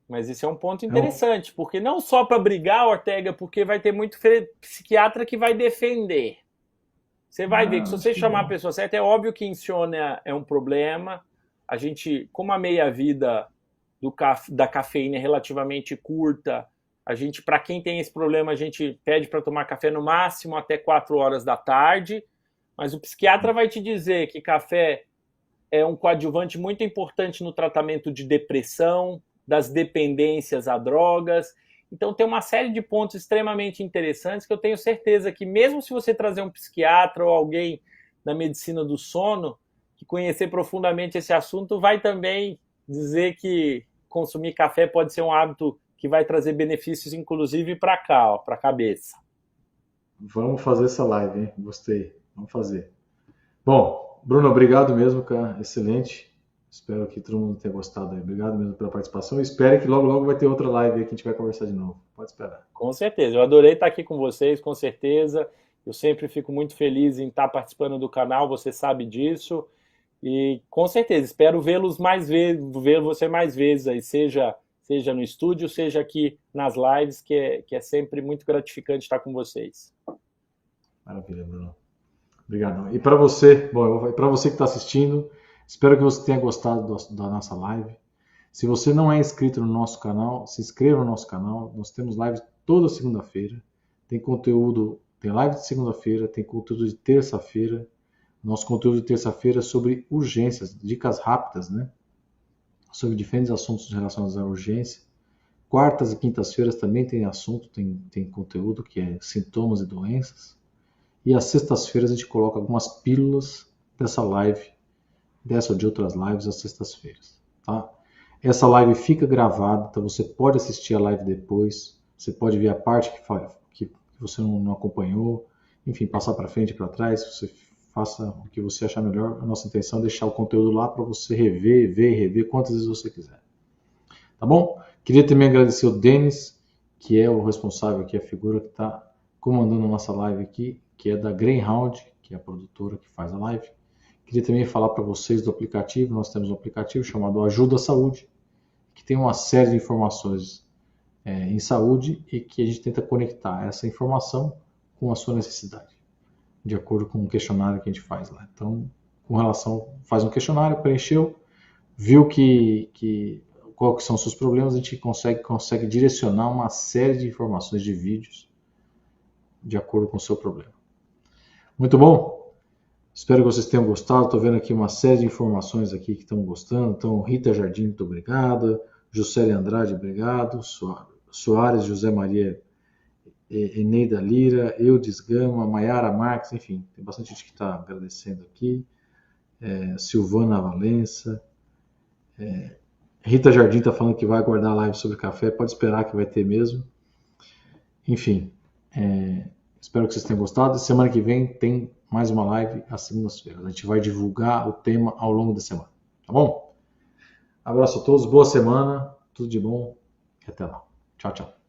mas esse é um ponto interessante, porque não só para brigar, Ortega, porque vai ter muito psiquiatra que vai defender. Você vai ver que se você chamar a pessoa certa, é óbvio que insônia é um problema. A gente, como a meia-vida da cafeína é relativamente curta, a gente, para quem tem esse problema, a gente pede para tomar café no máximo até 4 horas da tarde, mas o psiquiatra vai te dizer que café é um coadjuvante muito importante no tratamento de depressão, das dependências a drogas. Então tem uma série de pontos extremamente interessantes que eu tenho certeza que mesmo se você trazer um psiquiatra ou alguém da medicina do sono que conhecer profundamente esse assunto, vai também dizer que consumir café pode ser um hábito que vai trazer benefícios, inclusive para cá, para a cabeça. Vamos fazer essa live, hein? Gostei. Vamos fazer. Bom, Bruno, obrigado mesmo, cara. Excelente. Espero que todo mundo tenha gostado aí. Obrigado mesmo pela participação. Espero que logo vai ter outra live aí que a gente vai conversar de novo. Pode esperar. Com certeza. Eu adorei estar aqui com vocês, com certeza. Eu sempre fico muito feliz em estar participando do canal, você sabe disso. E com certeza, espero vê-los mais vezes, ver você mais vezes aí, seja no estúdio, seja aqui nas lives, que é sempre muito gratificante estar com vocês. Maravilha, Bruno. Obrigado. E para você, para você que está assistindo, espero que você tenha gostado da nossa live. Se você não é inscrito no nosso canal, se inscreva no nosso canal. Nós temos lives toda segunda-feira. Tem live de segunda-feira, tem conteúdo de terça-feira. Nosso conteúdo de terça-feira é sobre urgências, dicas rápidas, né? Sobre diferentes assuntos relacionados à urgência. Quartas e quintas-feiras também tem assunto, tem conteúdo que é sintomas e doenças. E às sextas-feiras a gente coloca algumas pílulas dessa live, dessa ou de outras lives às sextas-feiras, tá? Essa live fica gravada, então você pode assistir a live depois, você pode ver a parte que você não acompanhou, enfim, passar para frente e para trás, você faça o que você achar melhor. A nossa intenção é deixar o conteúdo lá para você rever quantas vezes você quiser. Tá bom? Queria também agradecer o Denis, que é o responsável aqui, a figura que está comandando a nossa live aqui, que é da Greyhound, que é a produtora que faz a live. Queria também falar para vocês do aplicativo. Nós temos um aplicativo chamado Ajuda à Saúde, que tem uma série de informações em saúde e que a gente tenta conectar essa informação com a sua necessidade, de acordo com o questionário que a gente faz lá. Então, com relação, faz um questionário, preencheu, viu qual que são os seus problemas, a gente consegue direcionar uma série de informações de vídeos de acordo com o seu problema. Muito bom? Espero que vocês tenham gostado. Estou vendo aqui uma série de informações aqui que estão gostando. Então, Rita Jardim, muito obrigado. Juscelia Andrade, obrigado. Soares, José Maria, Eneida Lira, Eudes Gama, Maiara Marques, enfim, tem bastante gente que está agradecendo aqui. Silvana Valença. Rita Jardim está falando que vai aguardar a live sobre café. Pode esperar que vai ter mesmo. Enfim, espero que vocês tenham gostado. Semana que vem tem mais uma live às segundas-feiras. A gente vai divulgar o tema ao longo da semana. Tá bom? Abraço a todos, boa semana, tudo de bom e até lá. Tchau, tchau.